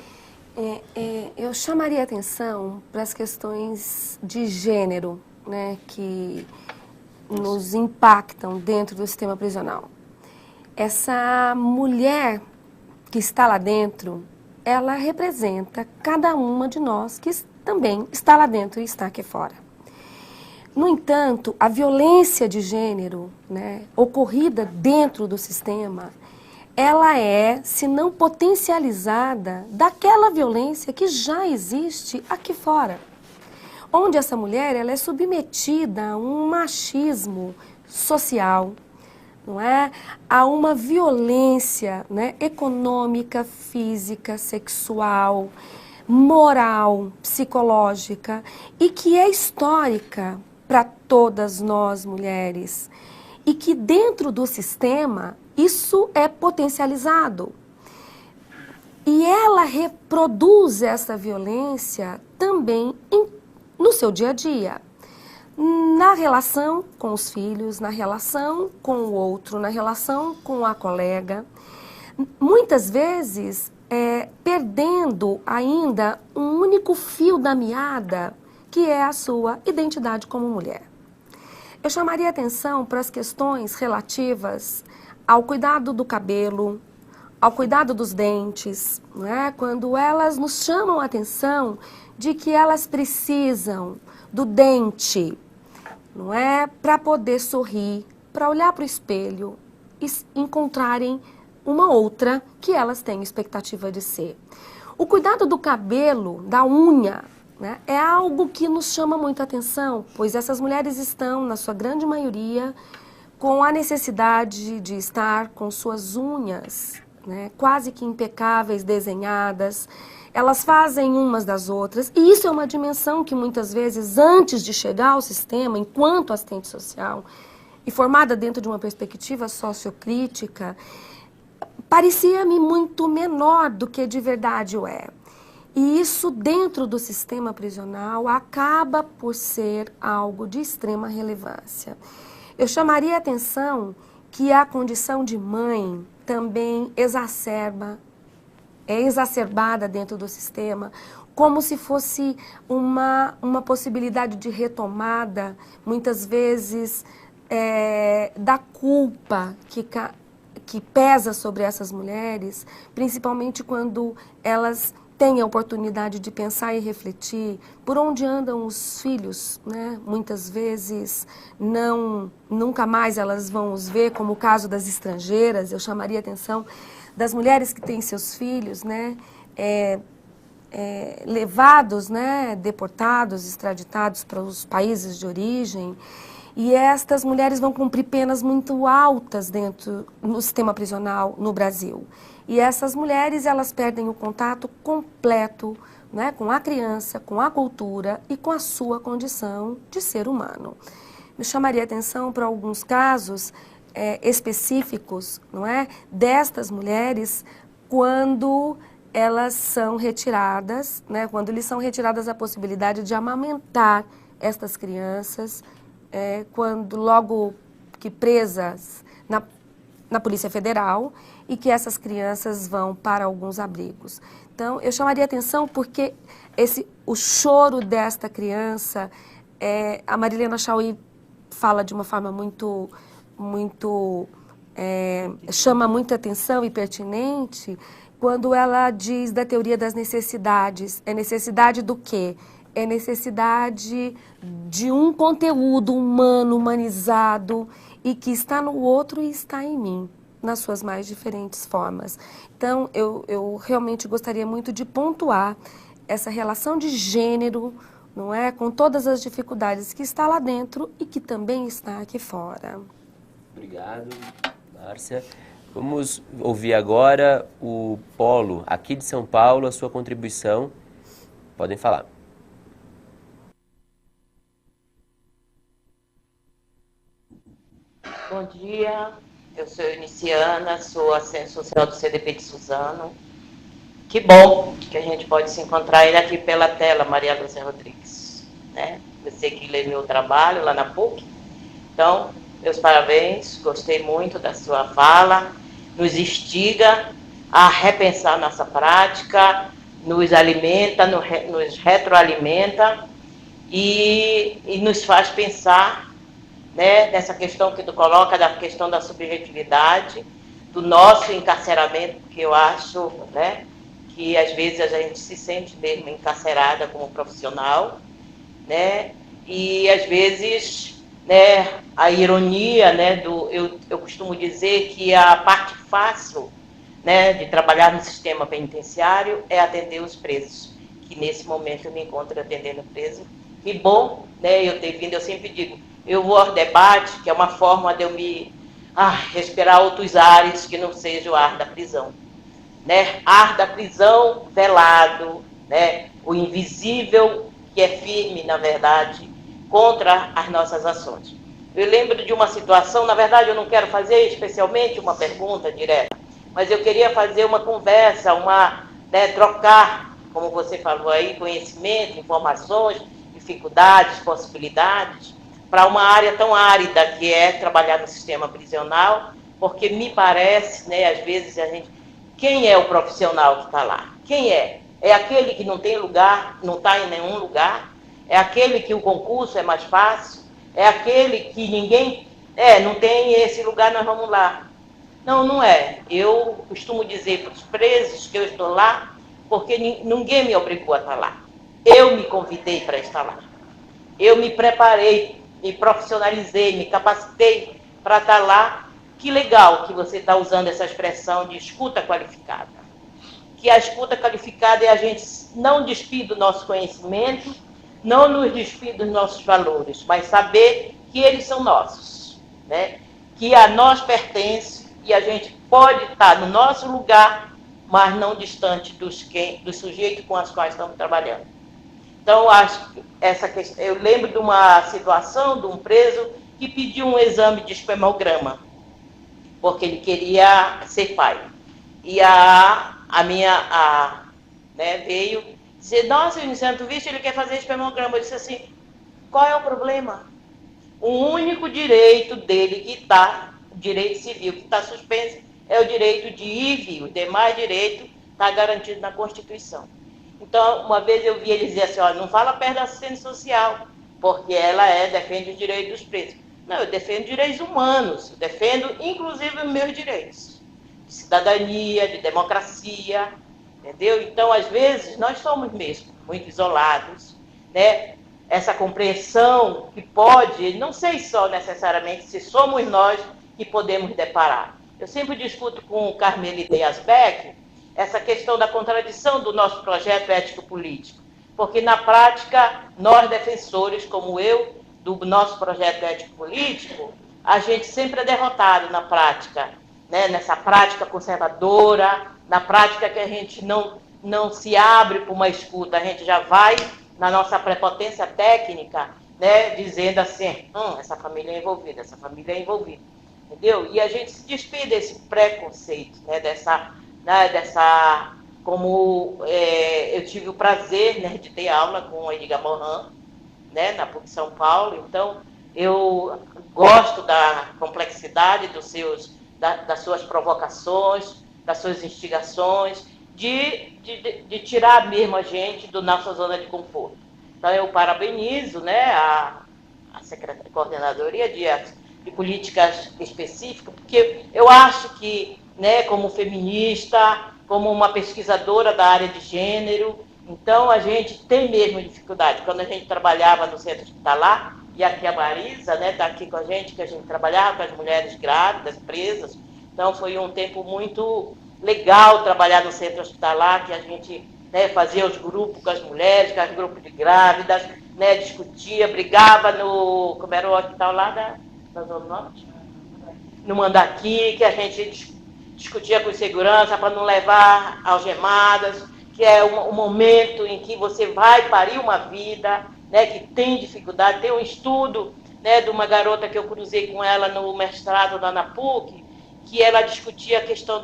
Eu chamaria atenção para as questões de gênero, né, que nos impactam dentro do sistema prisional. Essa mulher que está lá dentro, ela representa cada uma de nós que também está lá dentro e está aqui fora. No entanto, a violência de gênero, né, ocorrida dentro do sistema, ela é, se não potencializada, daquela violência que já existe aqui fora. Onde essa mulher ela é submetida a um machismo social, não é? A uma violência, né, econômica, física, sexual, moral, psicológica e que é histórica para todas nós mulheres e que dentro do sistema isso é potencializado. E ela reproduz essa violência também no seu dia a dia. Na relação com os filhos, na relação com o outro, na relação com a colega, muitas vezes perdendo ainda um único fio da meada, que é a sua identidade como mulher. Eu chamaria atenção para as questões relativas ao cuidado do cabelo, ao cuidado dos dentes, né? Quando elas nos chamam a atenção de que elas precisam do dente, não é, para poder sorrir, para olhar para o espelho e encontrarem uma outra que elas têm expectativa de ser. O cuidado do cabelo, da unha, né, é algo que nos chama muita atenção, pois essas mulheres estão, na sua grande maioria, com a necessidade de estar com suas unhas, né, quase que impecáveis, desenhadas. Elas fazem umas das outras, e isso é uma dimensão que muitas vezes, antes de chegar ao sistema, enquanto assistente social, e formada dentro de uma perspectiva sociocrítica, parecia-me muito menor do que de verdade o é. E isso, dentro do sistema prisional, acaba por ser algo de extrema relevância. Eu chamaria a atenção que a condição de mãe também é exacerbada dentro do sistema, como se fosse uma possibilidade de retomada, muitas vezes, da culpa que pesa sobre essas mulheres, principalmente quando elas têm a oportunidade de pensar e refletir por onde andam os filhos, né? Muitas vezes nunca mais elas vão os ver, como o caso das estrangeiras. Eu chamaria a atenção das mulheres que têm seus filhos, né? Levados, né? Deportados, extraditados para os países de origem. E estas mulheres vão cumprir penas muito altas no sistema prisional no Brasil. E essas mulheres, elas perdem o contato completo, né, com a criança, com a cultura e com a sua condição de ser humano. Eu chamaria atenção para alguns casos específicos, não é, destas mulheres, quando elas são retiradas, né, quando lhes são retiradas a possibilidade de amamentar estas crianças, quando logo que presas na Polícia Federal, e que essas crianças vão para alguns abrigos. Então, eu chamaria atenção porque o choro desta criança, a Marilena Chaui fala de uma forma muito chama muita atenção e pertinente, quando ela diz da teoria das necessidades. É necessidade do quê? É necessidade de um conteúdo humano, humanizado, e que está no outro e está em mim, nas suas mais diferentes formas. Então, eu realmente gostaria muito de pontuar essa relação de gênero, não é, com todas as dificuldades que está lá dentro e que também está aqui fora. Obrigado, Márcia. Vamos ouvir agora o Polo, aqui de São Paulo, a sua contribuição. Podem falar. Bom dia, eu sou Iniciana, sou assistente social do CDP de Suzano. Que bom que a gente pode se encontrar aí aqui pela tela, Maria Lúcia Rodrigues, né? Você que lê meu trabalho lá na PUC. Então, meus parabéns, gostei muito da sua fala, nos instiga a repensar nossa prática, nos alimenta, nos retroalimenta e nos faz pensar, né, nessa questão que tu coloca, da questão da subjetividade, do nosso encarceramento, que eu acho, né, que às vezes a gente se sente mesmo encarcerada como profissional, né, e às vezes, né, a ironia, né, eu costumo dizer que a parte fácil, né, de trabalhar no sistema penitenciário é atender os presos, que nesse momento eu me encontro atendendo preso. E bom, né, eu ter vindo, eu sempre digo, eu vou ao debate, que é uma forma de eu me respirar outros ares que não seja o ar da prisão. Né? Ar da prisão velado, né? O invisível que é firme, na verdade, contra as nossas ações. Eu lembro de uma situação, na verdade eu não quero fazer especialmente uma pergunta direta, mas eu queria fazer uma conversa, né, trocar, como você falou aí, conhecimento, informações, dificuldades, possibilidades, para uma área tão árida que é trabalhar no sistema prisional, porque me parece, né, às vezes quem é o profissional que está lá? Quem é? É aquele que não tem lugar, não está em nenhum lugar? É aquele que o concurso é mais fácil? É aquele que ninguém... não tem esse lugar, nós vamos lá. Não, não é. Eu costumo dizer para os presos que eu estou lá porque ninguém me obrigou a estar lá. eu me convidei para estar lá. Eu me preparei, me profissionalizei, me capacitei para estar lá. Que legal que você está usando essa expressão de escuta qualificada. Que a escuta qualificada é a gente não despir do nosso conhecimento, não nos despir dos nossos valores, mas saber que eles são nossos, né? Que a nós pertence e a gente pode estar no nosso lugar, mas não distante dos sujeitos com os quais estamos trabalhando. Então, acho que essa questão, eu lembro de uma situação de um preso que pediu um exame de espermograma, porque ele queria ser pai. E né, veio dizer, nossa, Eunice, tu viste, ele quer fazer espermograma. Eu disse assim, qual é o problema? O único direito dele que está, o direito civil que está suspenso, é o direito de ir e vir. O demais direito está garantido na Constituição. Então, uma vez eu vi ele dizer assim, olha, não fala perto da assistência social, porque ela defende os direitos dos presos. Não, eu defendo direitos humanos, eu defendo inclusive os meus direitos. De cidadania, de democracia, entendeu? Então, às vezes, nós somos mesmo muito isolados, né? Essa compreensão que pode, não sei só necessariamente se somos nós que podemos deparar. Eu sempre discuto com o Carmelide Asbeck essa questão da contradição do nosso projeto ético-político, porque na prática, nós defensores, como eu, do nosso projeto ético-político, a gente sempre é derrotado na prática, né? Nessa prática conservadora, na prática que a gente não se abre para uma escuta, a gente já vai na nossa prepotência técnica, né? Dizendo assim, essa família é envolvida, entendeu? E a gente se despede desse preconceito, né? Como eu tive o prazer, né, de ter aula com o Edgar Morin, né, na PUC São Paulo, então eu gosto da complexidade das suas provocações, das suas instigações, de tirar mesmo a gente da nossa zona de conforto. Então eu parabenizo, né, a Coordenadoria de Políticas Específicas, porque eu acho que, né, como feminista, como uma pesquisadora da área de gênero, então a gente tem mesmo dificuldade. Quando a gente trabalhava no centro hospitalar, e aqui a Marisa, né, está aqui com a gente, que a gente trabalhava com as mulheres grávidas, presas, então foi um tempo muito legal trabalhar no centro hospitalar, que a gente, né, fazia os grupos com as mulheres, com os grupos de grávidas, né, discutia, brigava como era o hospital lá da Zona Norte? No Mandaqui, que a gente discutia com segurança para não levar algemadas, que é um momento em que você vai parir uma vida, né, que tem dificuldade. Tem um estudo, né, de uma garota que eu cruzei com ela no mestrado lá na PUC, que ela discutia a questão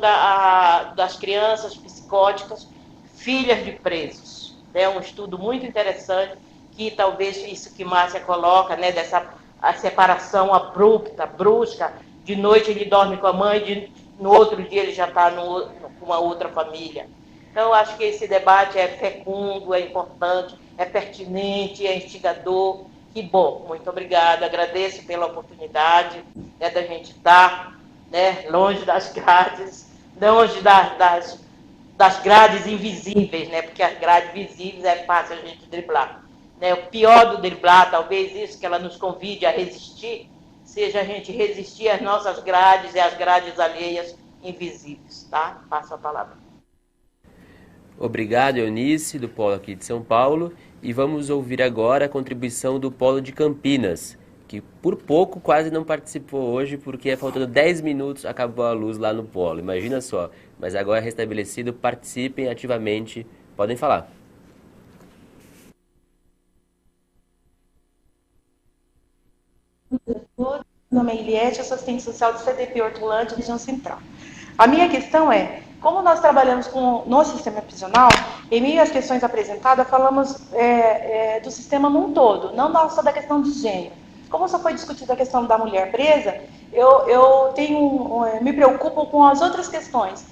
das crianças psicóticas, filhas de presos. É um estudo muito interessante, que talvez isso que Márcia coloca, né, a separação abrupta, brusca, de noite ele dorme com a mãe, no outro dia ele já está com uma outra família. Então, eu acho que esse debate é fecundo, é importante, é pertinente, é instigador. Que bom, muito obrigada, agradeço pela oportunidade, né, da gente estar, né, longe das grades, longe das grades invisíveis, né, porque as grades visíveis é fácil a gente driblar. Né, o pior do driblar, talvez isso, que ela nos convide a resistir, seja a gente resistir às nossas grades e às grades alheias invisíveis, tá? Passo a palavra. Obrigado, Eunice, do Polo aqui de São Paulo. E vamos ouvir agora a contribuição do Polo de Campinas, que por pouco quase não participou hoje, porque faltando 10 minutos acabou a luz lá no Polo. Imagina só. Mas agora restabelecido, participem ativamente. Podem falar. Meu nome é Eliette, eu sou assistente social do CDP Hortolândia, região central. A minha questão é, como nós trabalhamos no sistema prisional, em meio às questões apresentadas, falamos do sistema num todo, não só da questão de gênero. Como só foi discutida a questão da mulher presa, eu me preocupo com as outras questões,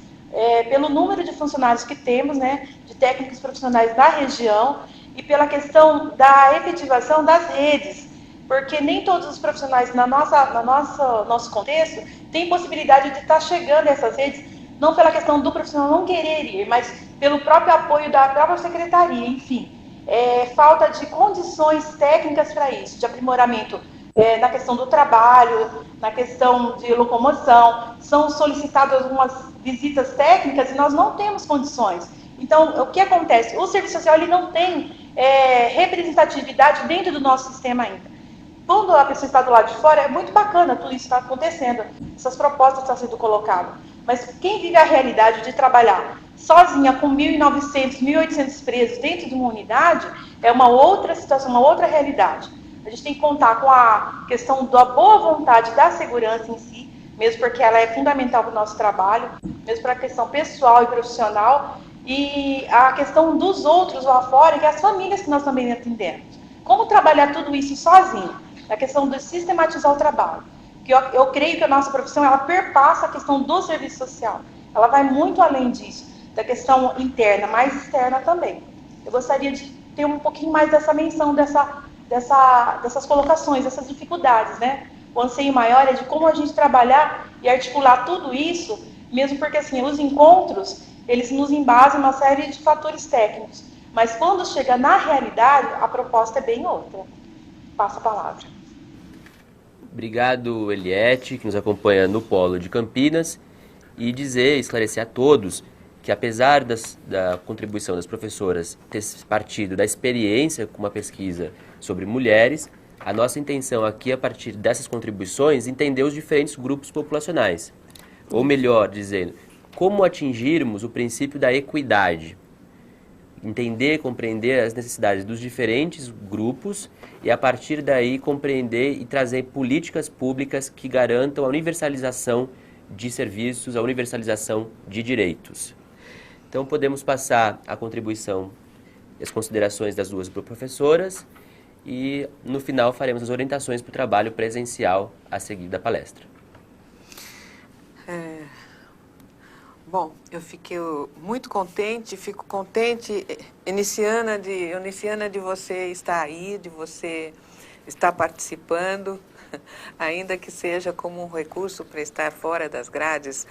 pelo número de funcionários que temos, né, de técnicos profissionais da região, e pela questão da efetivação das redes, porque nem todos os profissionais nosso contexto têm possibilidade de estar chegando a essas redes, não pela questão do profissional não querer ir, mas pelo próprio apoio da própria secretaria, enfim. falta de condições técnicas para isso, de aprimoramento na questão do trabalho, na questão de locomoção. São solicitadas algumas visitas técnicas e nós não temos condições. Então, o que acontece? O serviço social ele não tem representatividade dentro do nosso sistema ainda. Quando a pessoa está do lado de fora, é muito bacana tudo isso está acontecendo, essas propostas estão sendo colocadas. Mas quem vive a realidade de trabalhar sozinha com 1.900, 1.800 presos dentro de uma unidade, é uma outra situação, uma outra realidade. A gente tem que contar com a questão da boa vontade da segurança em si, mesmo porque ela é fundamental para o nosso trabalho, mesmo para a questão pessoal e profissional, e a questão dos outros lá fora, que é as famílias que nós também atendemos. Como trabalhar tudo isso sozinho? A questão de sistematizar o trabalho. Que eu creio que a nossa profissão, ela perpassa a questão do serviço social. Ela vai muito além disso, da questão interna, mas externa também. Eu gostaria de ter um pouquinho mais dessa menção, dessas colocações, dessas dificuldades, né? O anseio maior é de como a gente trabalhar e articular tudo isso, mesmo porque, assim, os encontros, eles nos embasam em uma série de fatores técnicos. Mas quando chega na realidade, a proposta é bem outra. Passo a palavra. Obrigado, Eliette, que nos acompanha no Polo de Campinas, e esclarecer a todos que, apesar da contribuição das professoras ter partido da experiência com uma pesquisa sobre mulheres, a nossa intenção aqui, a partir dessas contribuições, entender os diferentes grupos populacionais. Ou melhor dizendo, como atingirmos o princípio da equidade. Entender, compreender as necessidades dos diferentes grupos e, a partir daí, compreender e trazer políticas públicas que garantam a universalização de serviços, a universalização de direitos. Então, podemos passar a contribuição e as considerações das duas professoras e, no final, faremos as orientações para o trabalho presencial a seguir da palestra. Bom, eu fiquei muito contente, fico contente, Oniciana, de você estar aí, de você estar participando, ainda que seja como um recurso para estar fora das grades.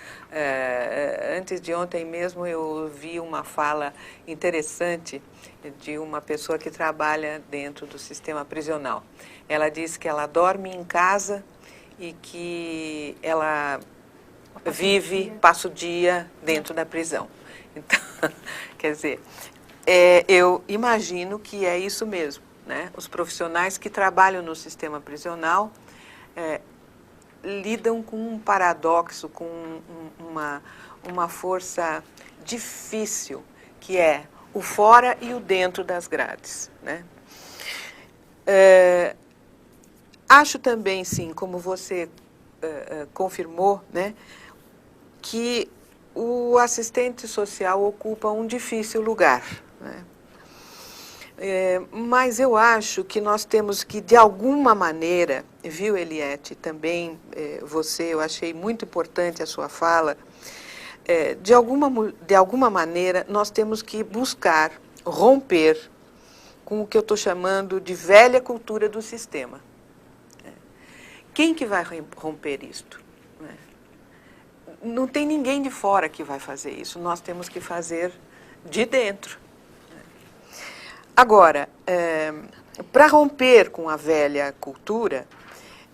Antes de ontem mesmo eu ouvi uma fala interessante de uma pessoa que trabalha dentro do sistema prisional. Ela disse que ela dorme em casa e que ela passa o dia dentro da prisão. Então, quer dizer, eu imagino que é isso mesmo, né? Os profissionais que trabalham no sistema prisional lidam com um paradoxo, com uma força difícil, que é o fora e o dentro das grades, né? Acho também, sim, como você confirmou, né, que o assistente social ocupa um difícil lugar, né? Mas eu acho que nós temos que, de alguma maneira, viu, Eliette, também eu achei muito importante a sua fala, de alguma maneira nós temos que buscar romper com o que eu estou chamando de velha cultura do sistema. Quem que vai romper isto? Não tem ninguém de fora que vai fazer isso, nós temos que fazer de dentro. Agora, para romper com a velha cultura,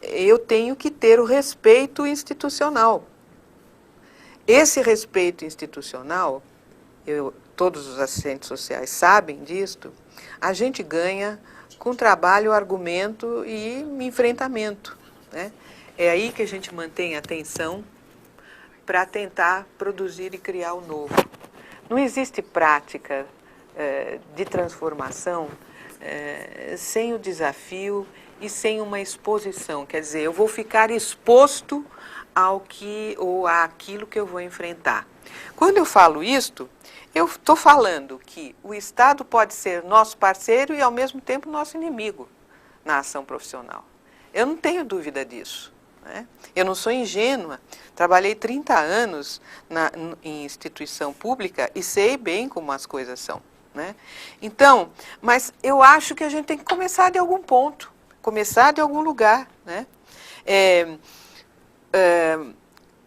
eu tenho que ter o respeito institucional. Esse respeito institucional, todos os assistentes sociais sabem disto, a gente ganha com trabalho, argumento e enfrentamento, né? É aí que a gente mantém a atenção para tentar produzir e criar o novo. Não existe prática de transformação sem o desafio e sem uma exposição. Quer dizer, eu vou ficar exposto àquilo que eu vou enfrentar. Quando eu falo isto, eu estou falando que o Estado pode ser nosso parceiro e, ao mesmo tempo, nosso inimigo na ação profissional. Eu não tenho dúvida disso, né? Eu não sou ingênua. Trabalhei 30 anos em instituição pública e sei bem como as coisas são, né? Então, mas eu acho que a gente tem que começar de algum ponto, começar de algum lugar, né?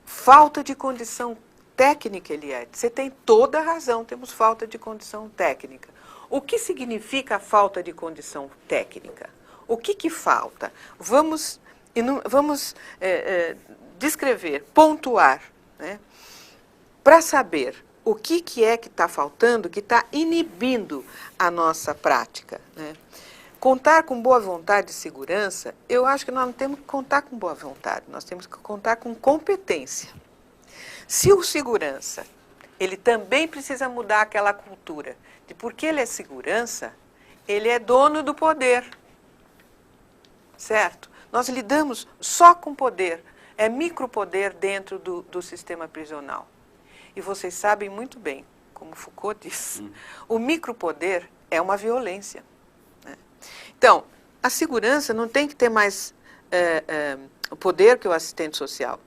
Falta de condição técnica, Eliette. Você tem toda a razão, temos falta de condição técnica. O que significa a falta de condição técnica? O que falta? Vamos descrever, pontuar, né? Para saber o que é que está faltando, que está inibindo a nossa prática, né? Contar com boa vontade e segurança, eu acho que nós não temos que contar com boa vontade, nós temos que contar com competência. Se o segurança, ele também precisa mudar aquela cultura de porque ele é segurança, ele é dono do poder, certo? Nós lidamos só com poder, é micropoder dentro do sistema prisional. E vocês sabem muito bem, como Foucault diz, o micropoder é uma violência. Então, a segurança não tem que ter mais o poder que o assistente social.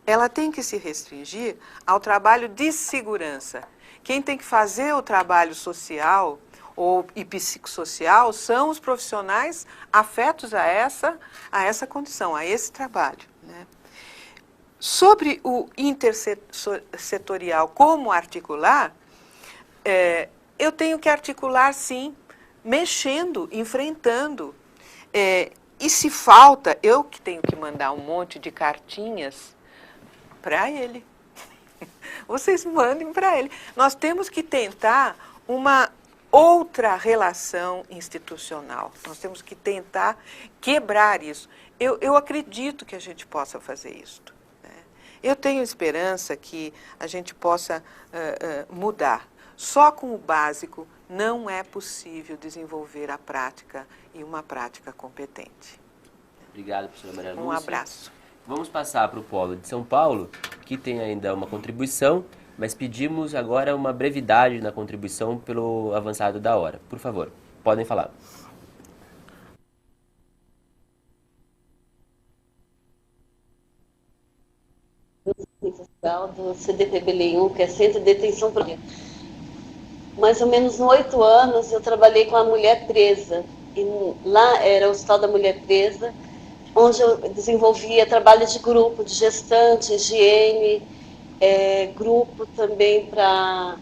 Ela tem que se restringir ao trabalho de segurança. Quem tem que fazer o trabalho social e psicossocial são os profissionais afetos a essa condição, a esse trabalho, né? Sobre o intersetorial, como articular, eu tenho que articular, sim, mexendo, enfrentando. E se falta, eu que tenho que mandar um monte de cartinhas para ele. Vocês mandem para ele. Nós temos que tentar uma outra relação institucional. Nós temos que tentar quebrar isso. Eu acredito que a gente possa fazer isso, né? Eu tenho esperança que a gente possa mudar. Só com o básico não é possível desenvolver a prática e uma prática competente. Obrigado, professora Maria Lúcia. Um abraço. Vamos passar para o Polo de São Paulo, que tem ainda uma contribuição, mas pedimos agora uma brevidade na contribuição pelo avançado da hora. Por favor, podem falar. Do CDPBL1, que é Centro de Detenção Provisória. Mais ou menos 8 anos eu trabalhei com a mulher presa. E lá era o Hospital da Mulher Presa, onde eu desenvolvia trabalho de grupo, de gestante, higiene, grupo também para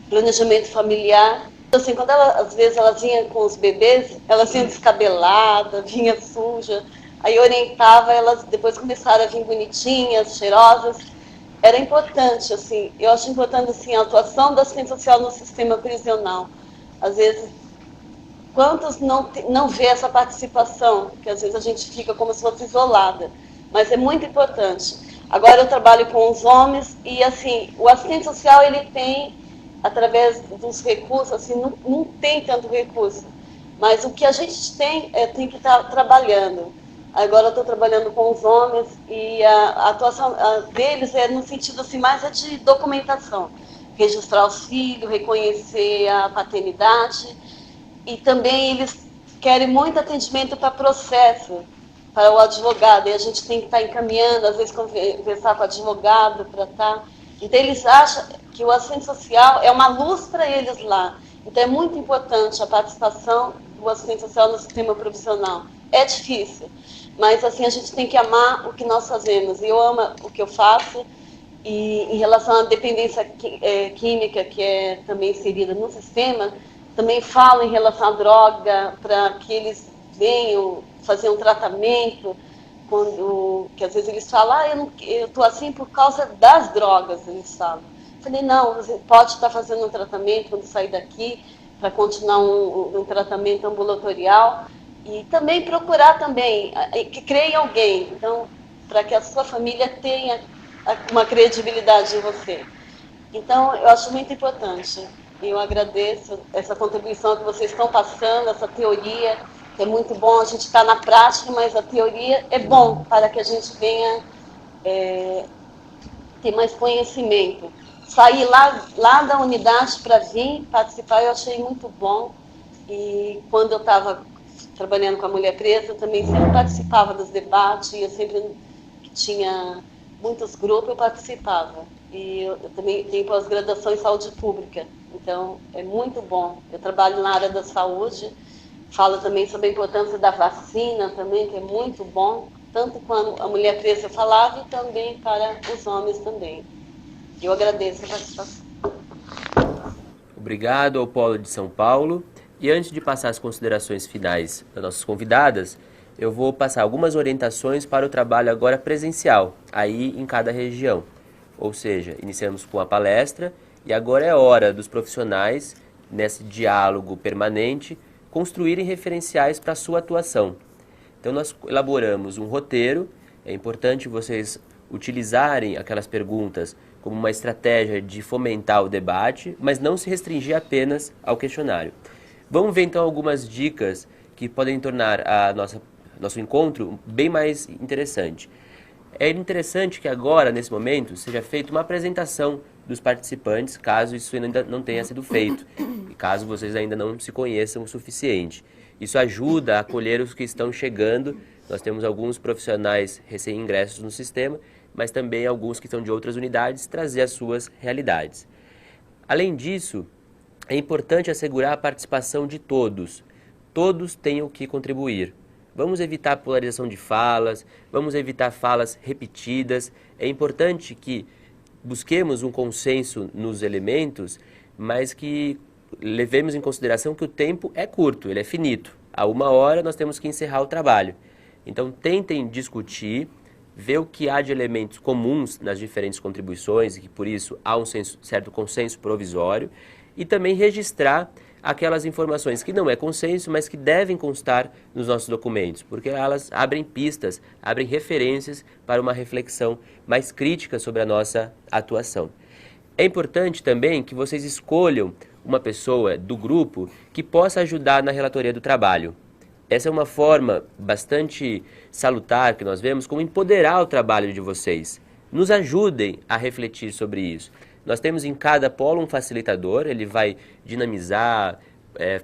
planejamento familiar. Assim, quando às vezes elas vinham com os bebês, elas vinham descabeladas, vinham suja. Aí orientava, elas depois começaram a vir bonitinhas, cheirosas. Era importante, assim, eu acho importante assim, a atuação da assistente social no sistema prisional. Às vezes, quantos não vê essa participação, que às vezes a gente fica como se fosse isolada, mas é muito importante. Agora eu trabalho com os homens e, assim, o assistente social, ele tem, através dos recursos, assim, não tem tanto recurso, mas o que a gente tem que estar trabalhando. Agora eu estou trabalhando com os homens e a atuação deles é no sentido assim, mais de documentação. Registrar os filhos, reconhecer a paternidade. E também eles querem muito atendimento para processo, para o advogado. E a gente tem que estar encaminhando, às vezes conversar com o advogado para estar. Então eles acham que o assistente social é uma luz para eles lá. Então é muito importante a participação do assistente social no sistema profissional. É difícil, mas assim a gente tem que amar o que nós fazemos. Eu amo o que eu faço e em relação à dependência química que é também inserida no sistema, também falo em relação à droga para que eles venham fazer um tratamento, que às vezes eles falam, eu estou assim por causa das drogas, eles falam. Eu falei, não, você pode estar fazendo um tratamento quando sair daqui para continuar um tratamento ambulatorial. E também procurar também, que creia em alguém, então, para que a sua família tenha uma credibilidade em você. Então, eu acho muito importante. Eu agradeço essa contribuição que vocês estão passando, essa teoria, que é muito bom a gente estar na prática, mas a teoria é bom para que a gente venha ter mais conhecimento. Sair lá da unidade para vir participar, eu achei muito bom. E quando eu estava trabalhando com a mulher presa, eu também sempre participava dos debates, eu sempre tinha muitos grupos, eu participava. E eu também tenho pós-graduação em saúde pública, então é muito bom. Eu trabalho na área da saúde, falo também sobre a importância da vacina também, que é muito bom, tanto quando a mulher presa falava e também para os homens também. Eu agradeço a participação. Obrigado ao Polo de São Paulo. E antes de passar as considerações finais das nossas convidadas, eu vou passar algumas orientações para o trabalho agora presencial, aí em cada região. Ou seja, iniciamos com a palestra e agora é hora dos profissionais, nesse diálogo permanente, construírem referenciais para a sua atuação. Então nós elaboramos um roteiro, é importante vocês utilizarem aquelas perguntas como uma estratégia de fomentar o debate, mas não se restringir apenas ao questionário. Vamos ver então algumas dicas que podem tornar nosso encontro bem mais interessante. É interessante que agora, nesse momento, seja feita uma apresentação dos participantes, caso isso ainda não tenha sido feito, e caso vocês ainda não se conheçam o suficiente. Isso ajuda a acolher os que estão chegando. Nós temos alguns profissionais recém-ingressos no sistema, mas também alguns que estão de outras unidades, trazer as suas realidades. Além disso, é importante assegurar a participação de todos. Todos têm o que contribuir. Vamos evitar a polarização de falas, vamos evitar falas repetidas. É importante que busquemos um consenso nos elementos, mas que levemos em consideração que o tempo é curto, ele é finito. A 1 hora nós temos que encerrar o trabalho. Então tentem discutir, ver o que há de elementos comuns nas diferentes contribuições e que por isso há um certo consenso provisório, e também registrar aquelas informações que não é consenso, mas que devem constar nos nossos documentos, porque elas abrem pistas, abrem referências para uma reflexão mais crítica sobre a nossa atuação. É importante também que vocês escolham uma pessoa do grupo que possa ajudar na relatoria do trabalho. Essa é uma forma bastante salutar que nós vemos como empoderar o trabalho de vocês. Nos ajudem a refletir sobre isso. Nós temos em cada polo um facilitador, ele vai dinamizar,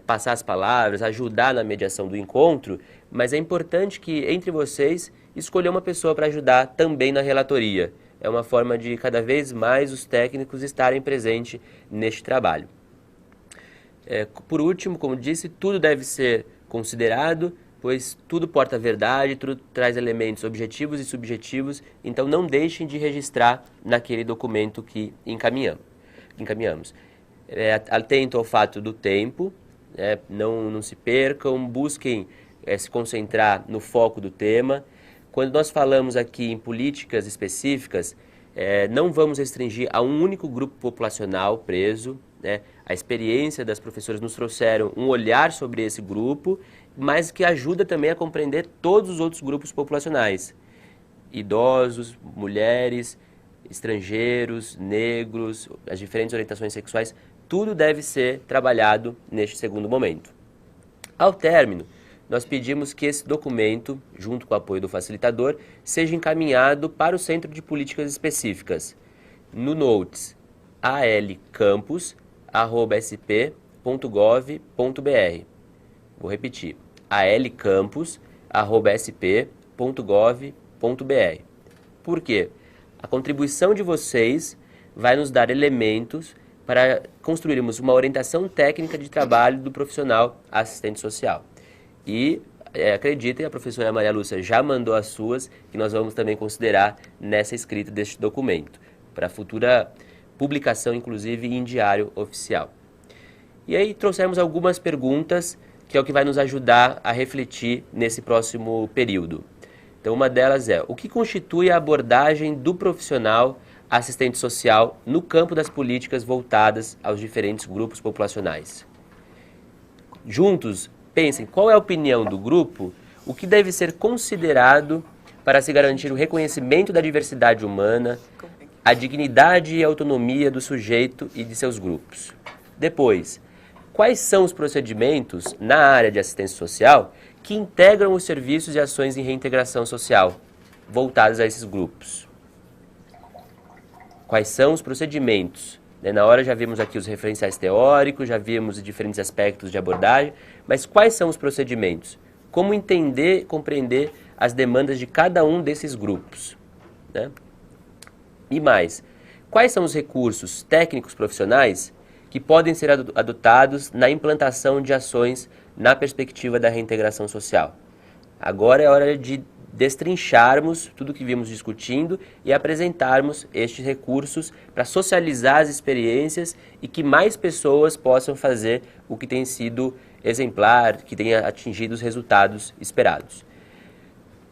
passar as palavras, ajudar na mediação do encontro, mas é importante que entre vocês escolham uma pessoa para ajudar também na relatoria. É uma forma de cada vez mais os técnicos estarem presentes neste trabalho. Por último, como disse, tudo deve ser considerado, pois tudo porta verdade, tudo traz elementos objetivos e subjetivos, então não deixem de registrar naquele documento que encaminhamos. Atento ao fato do tempo, não se percam, busquem se concentrar no foco do tema. Quando nós falamos aqui em políticas específicas, não vamos restringir a um único grupo populacional preso. A experiência das professoras nos trouxeram um olhar sobre esse grupo, mas que ajuda também a compreender todos os outros grupos populacionais. Idosos, mulheres, estrangeiros, negros, as diferentes orientações sexuais, tudo deve ser trabalhado neste segundo momento. Ao término, nós pedimos que esse documento, junto com o apoio do facilitador, seja encaminhado para o Centro de Políticas Específicas, no Notes alcampus@sp.gov.br. Vou repetir, alcampus@sp.gov.br. Por quê? A contribuição de vocês vai nos dar elementos para construirmos uma orientação técnica de trabalho do profissional assistente social. E acreditem, a professora Maria Lúcia já mandou as suas, que nós vamos também considerar nessa escrita deste documento, para futura publicação, inclusive, em diário oficial. E aí trouxemos algumas perguntas, que é o que vai nos ajudar a refletir nesse próximo período. Então, uma delas é: o que constitui a abordagem do profissional assistente social no campo das políticas voltadas aos diferentes grupos populacionais? Juntos, pensem qual é a opinião do grupo, o que deve ser considerado para se garantir o reconhecimento da diversidade humana, a dignidade e a autonomia do sujeito e de seus grupos. Depois, quais são os procedimentos na área de assistência social que integram os serviços e ações em reintegração social voltados a esses grupos? Quais são os procedimentos? Na hora já vimos aqui os referenciais teóricos, já vimos os diferentes aspectos de abordagem, mas quais são os procedimentos? Como entender e compreender as demandas de cada um desses grupos? E mais, quais são os recursos técnicos profissionais que podem ser adotados na implantação de ações na perspectiva da reintegração social? Agora é hora de destrincharmos tudo que vimos discutindo e apresentarmos estes recursos para socializar as experiências e que mais pessoas possam fazer o que tem sido exemplar, que tenha atingido os resultados esperados.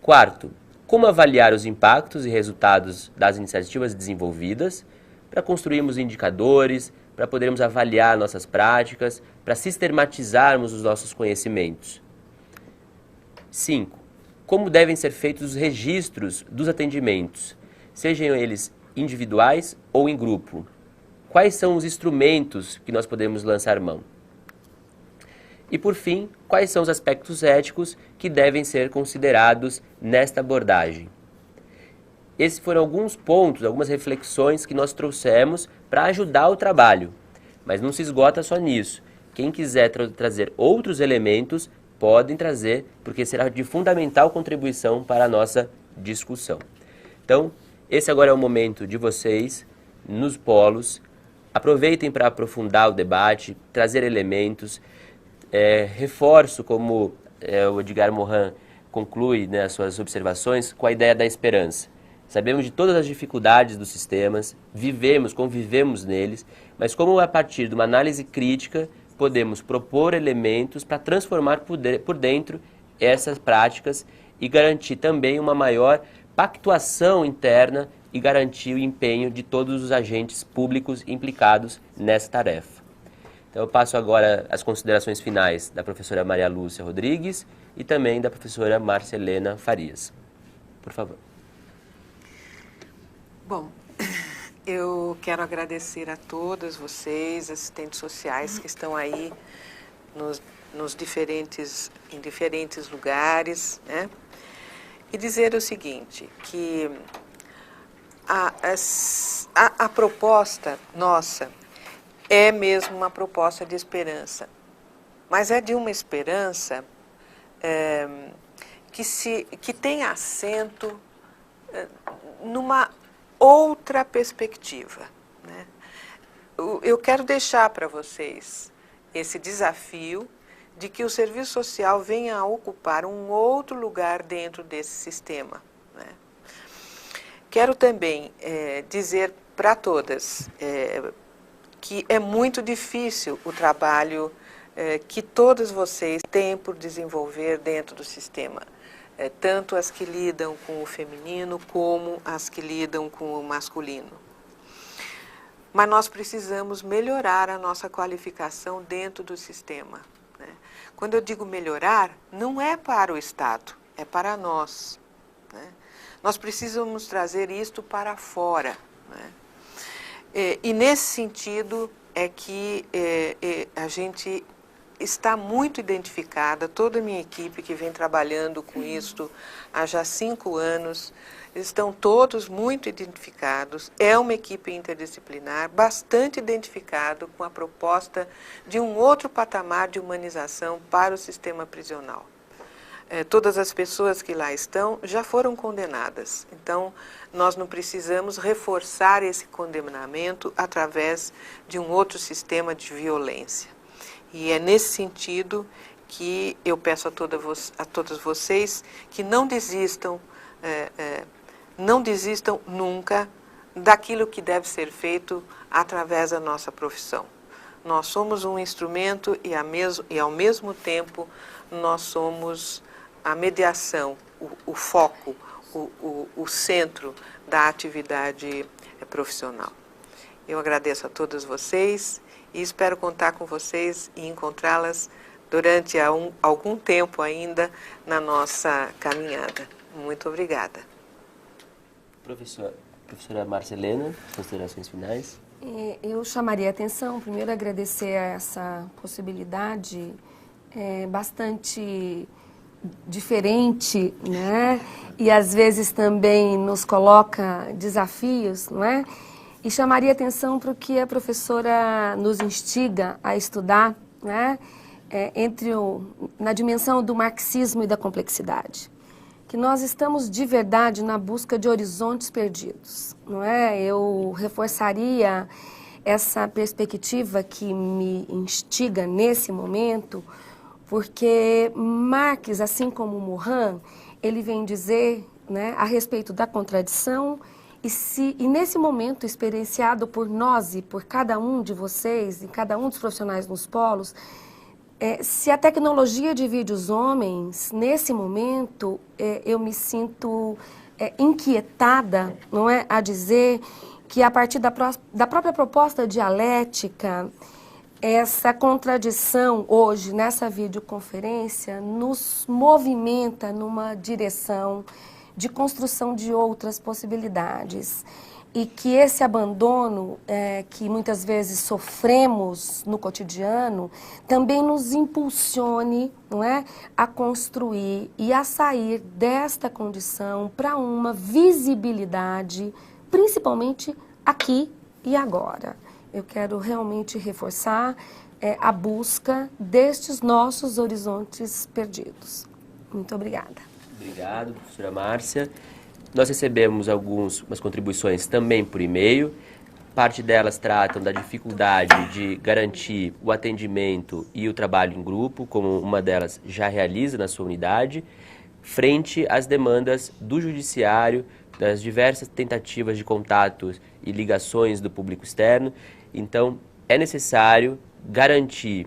Quarto, como avaliar os impactos e resultados das iniciativas desenvolvidas, para construirmos indicadores, para podermos avaliar nossas práticas, para sistematizarmos os nossos conhecimentos. 5. Como devem ser feitos os registros dos atendimentos, sejam eles individuais ou em grupo? Quais são os instrumentos que nós podemos lançar mão? E, por fim, quais são os aspectos éticos que devem ser considerados nesta abordagem? Esses foram alguns pontos, algumas reflexões que nós trouxemos para ajudar o trabalho. Mas não se esgota só nisso. Quem quiser trazer outros elementos, podem trazer, porque será de fundamental contribuição para a nossa discussão. Então, esse agora é o momento de vocês, nos polos. Aproveitem para aprofundar o debate, trazer elementos. Reforço, como o Edgar Morin conclui, né, as suas observações, com a ideia da esperança. Sabemos de todas as dificuldades dos sistemas, convivemos neles, mas como a partir de uma análise crítica podemos propor elementos para transformar por dentro essas práticas e garantir também uma maior pactuação interna e garantir o empenho de todos os agentes públicos implicados nessa tarefa. Então eu passo agora as considerações finais da professora Maria Lúcia Rodrigues e também da professora Marcelena Farias. Por favor. Bom, eu quero agradecer a todas vocês, assistentes sociais que estão aí em diferentes lugares, né? E dizer o seguinte, que a proposta nossa é mesmo uma proposta de esperança, mas é de uma esperança que tem assento numa outra perspectiva, né? Eu quero deixar para vocês esse desafio de que o serviço social venha a ocupar um outro lugar dentro desse sistema, né? Quero também dizer para todas que é muito difícil o trabalho que todas vocês têm por desenvolver dentro do sistema. Tanto as que lidam com o feminino como as que lidam com o masculino. Mas nós precisamos melhorar a nossa qualificação dentro do sistema, né? Quando eu digo melhorar, não é para o Estado, é para nós, né? Nós precisamos trazer isto para fora, né? E nesse sentido é que a gente está muito identificada, toda a minha equipe que vem trabalhando com isto há já 5 anos, estão todos muito identificados. É uma equipe interdisciplinar, bastante identificado com a proposta de um outro patamar de humanização para o sistema prisional. Todas as pessoas que lá estão já foram condenadas, então nós não precisamos reforçar esse condenamento através de um outro sistema de violência. E é nesse sentido que eu peço a todas vocês que não desistam nunca daquilo que deve ser feito através da nossa profissão. Nós somos um instrumento e ao mesmo tempo nós somos a mediação, o foco, o centro da atividade profissional. Eu agradeço a todas vocês e espero contar com vocês e encontrá-las durante algum tempo ainda na nossa caminhada. Muito obrigada. Professora Marcelena, considerações finais? Eu chamaria a atenção, primeiro agradecer a essa possibilidade bastante diferente, né? E às vezes também nos coloca desafios, não é? E chamaria atenção para o que a professora nos instiga a estudar, né? Na dimensão do marxismo e da complexidade. Que nós estamos de verdade na busca de horizontes perdidos, não é? Eu reforçaria essa perspectiva que me instiga nesse momento, porque Marx, assim como Morin, ele vem dizer, né, a respeito da contradição e nesse momento experienciado por nós e por cada um de vocês e cada um dos profissionais nos polos, se a tecnologia divide os homens, nesse momento eu me sinto inquietada, não é, a dizer que a partir da própria proposta dialética, essa contradição hoje, nessa videoconferência, nos movimenta numa direção de construção de outras possibilidades. E que esse abandono que muitas vezes sofremos no cotidiano também nos impulsione, não é, a construir e a sair desta condição para uma visibilidade, principalmente aqui e agora. Eu quero realmente reforçar a busca destes nossos horizontes perdidos. Muito obrigada. Obrigado, professora Márcia. Nós recebemos algumas contribuições também por e-mail. Parte delas tratam da dificuldade de garantir o atendimento e o trabalho em grupo, como uma delas já realiza na sua unidade, frente às demandas do judiciário, das diversas tentativas de contatos e ligações do público externo. Então, é necessário garantir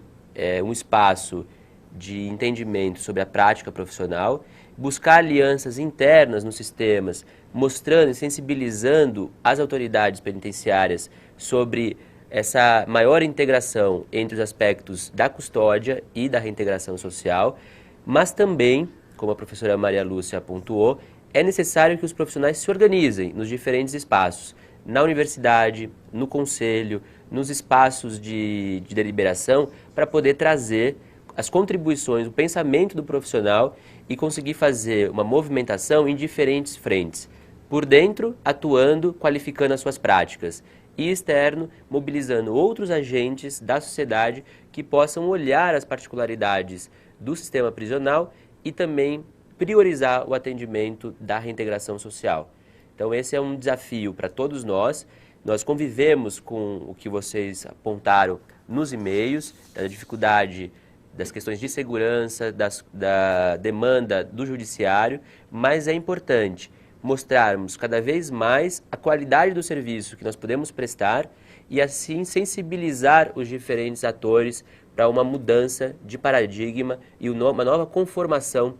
um espaço de entendimento sobre a prática profissional, buscar alianças internas nos sistemas, mostrando e sensibilizando as autoridades penitenciárias sobre essa maior integração entre os aspectos da custódia e da reintegração social, mas também, como a professora Maria Lúcia pontuou, é necessário que os profissionais se organizem nos diferentes espaços, na universidade, no conselho, nos espaços de deliberação, para poder trazer as contribuições, o pensamento do profissional e conseguir fazer uma movimentação em diferentes frentes. Por dentro, atuando, qualificando as suas práticas. E externo, mobilizando outros agentes da sociedade que possam olhar as particularidades do sistema prisional e também priorizar o atendimento da reintegração social. Então esse é um desafio para todos nós. Nós convivemos com o que vocês apontaram nos e-mails, da dificuldade das questões de segurança, da demanda do judiciário, mas é importante mostrarmos cada vez mais a qualidade do serviço que nós podemos prestar e assim sensibilizar os diferentes atores para uma mudança de paradigma e uma nova conformação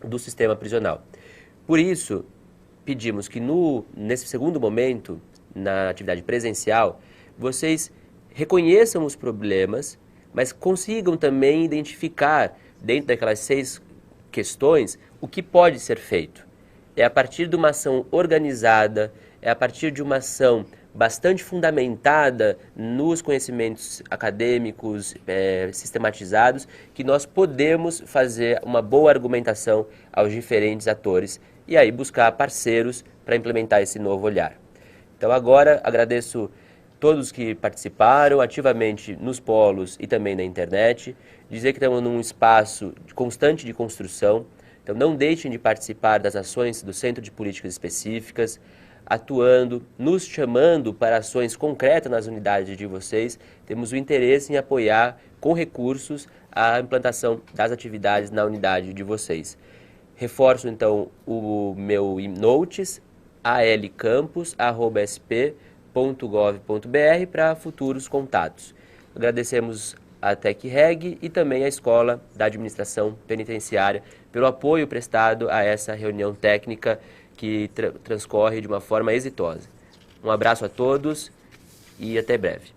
do sistema prisional. Por isso, pedimos que nesse segundo momento, na atividade presencial, vocês reconheçam os problemas, mas consigam também identificar, dentro daquelas 6 questões, o que pode ser feito. É a partir de uma ação organizada, é a partir de uma ação bastante fundamentada nos conhecimentos acadêmicos sistematizados, que nós podemos fazer uma boa argumentação aos diferentes atores e aí buscar parceiros para implementar esse novo olhar. Então agora agradeço todos que participaram ativamente nos polos e também na internet, dizer que estamos num espaço constante de construção, então não deixem de participar das ações do Centro de Políticas Específicas, atuando, nos chamando para ações concretas nas unidades de vocês. Temos o interesse em apoiar com recursos a implantação das atividades na unidade de vocês. Reforço então o meu notes, alcampus@sp.gov.br para futuros contatos. Agradecemos a TecReg e também a Escola da Administração Penitenciária pelo apoio prestado a essa reunião técnica que transcorre de uma forma exitosa. Um abraço a todos e até breve.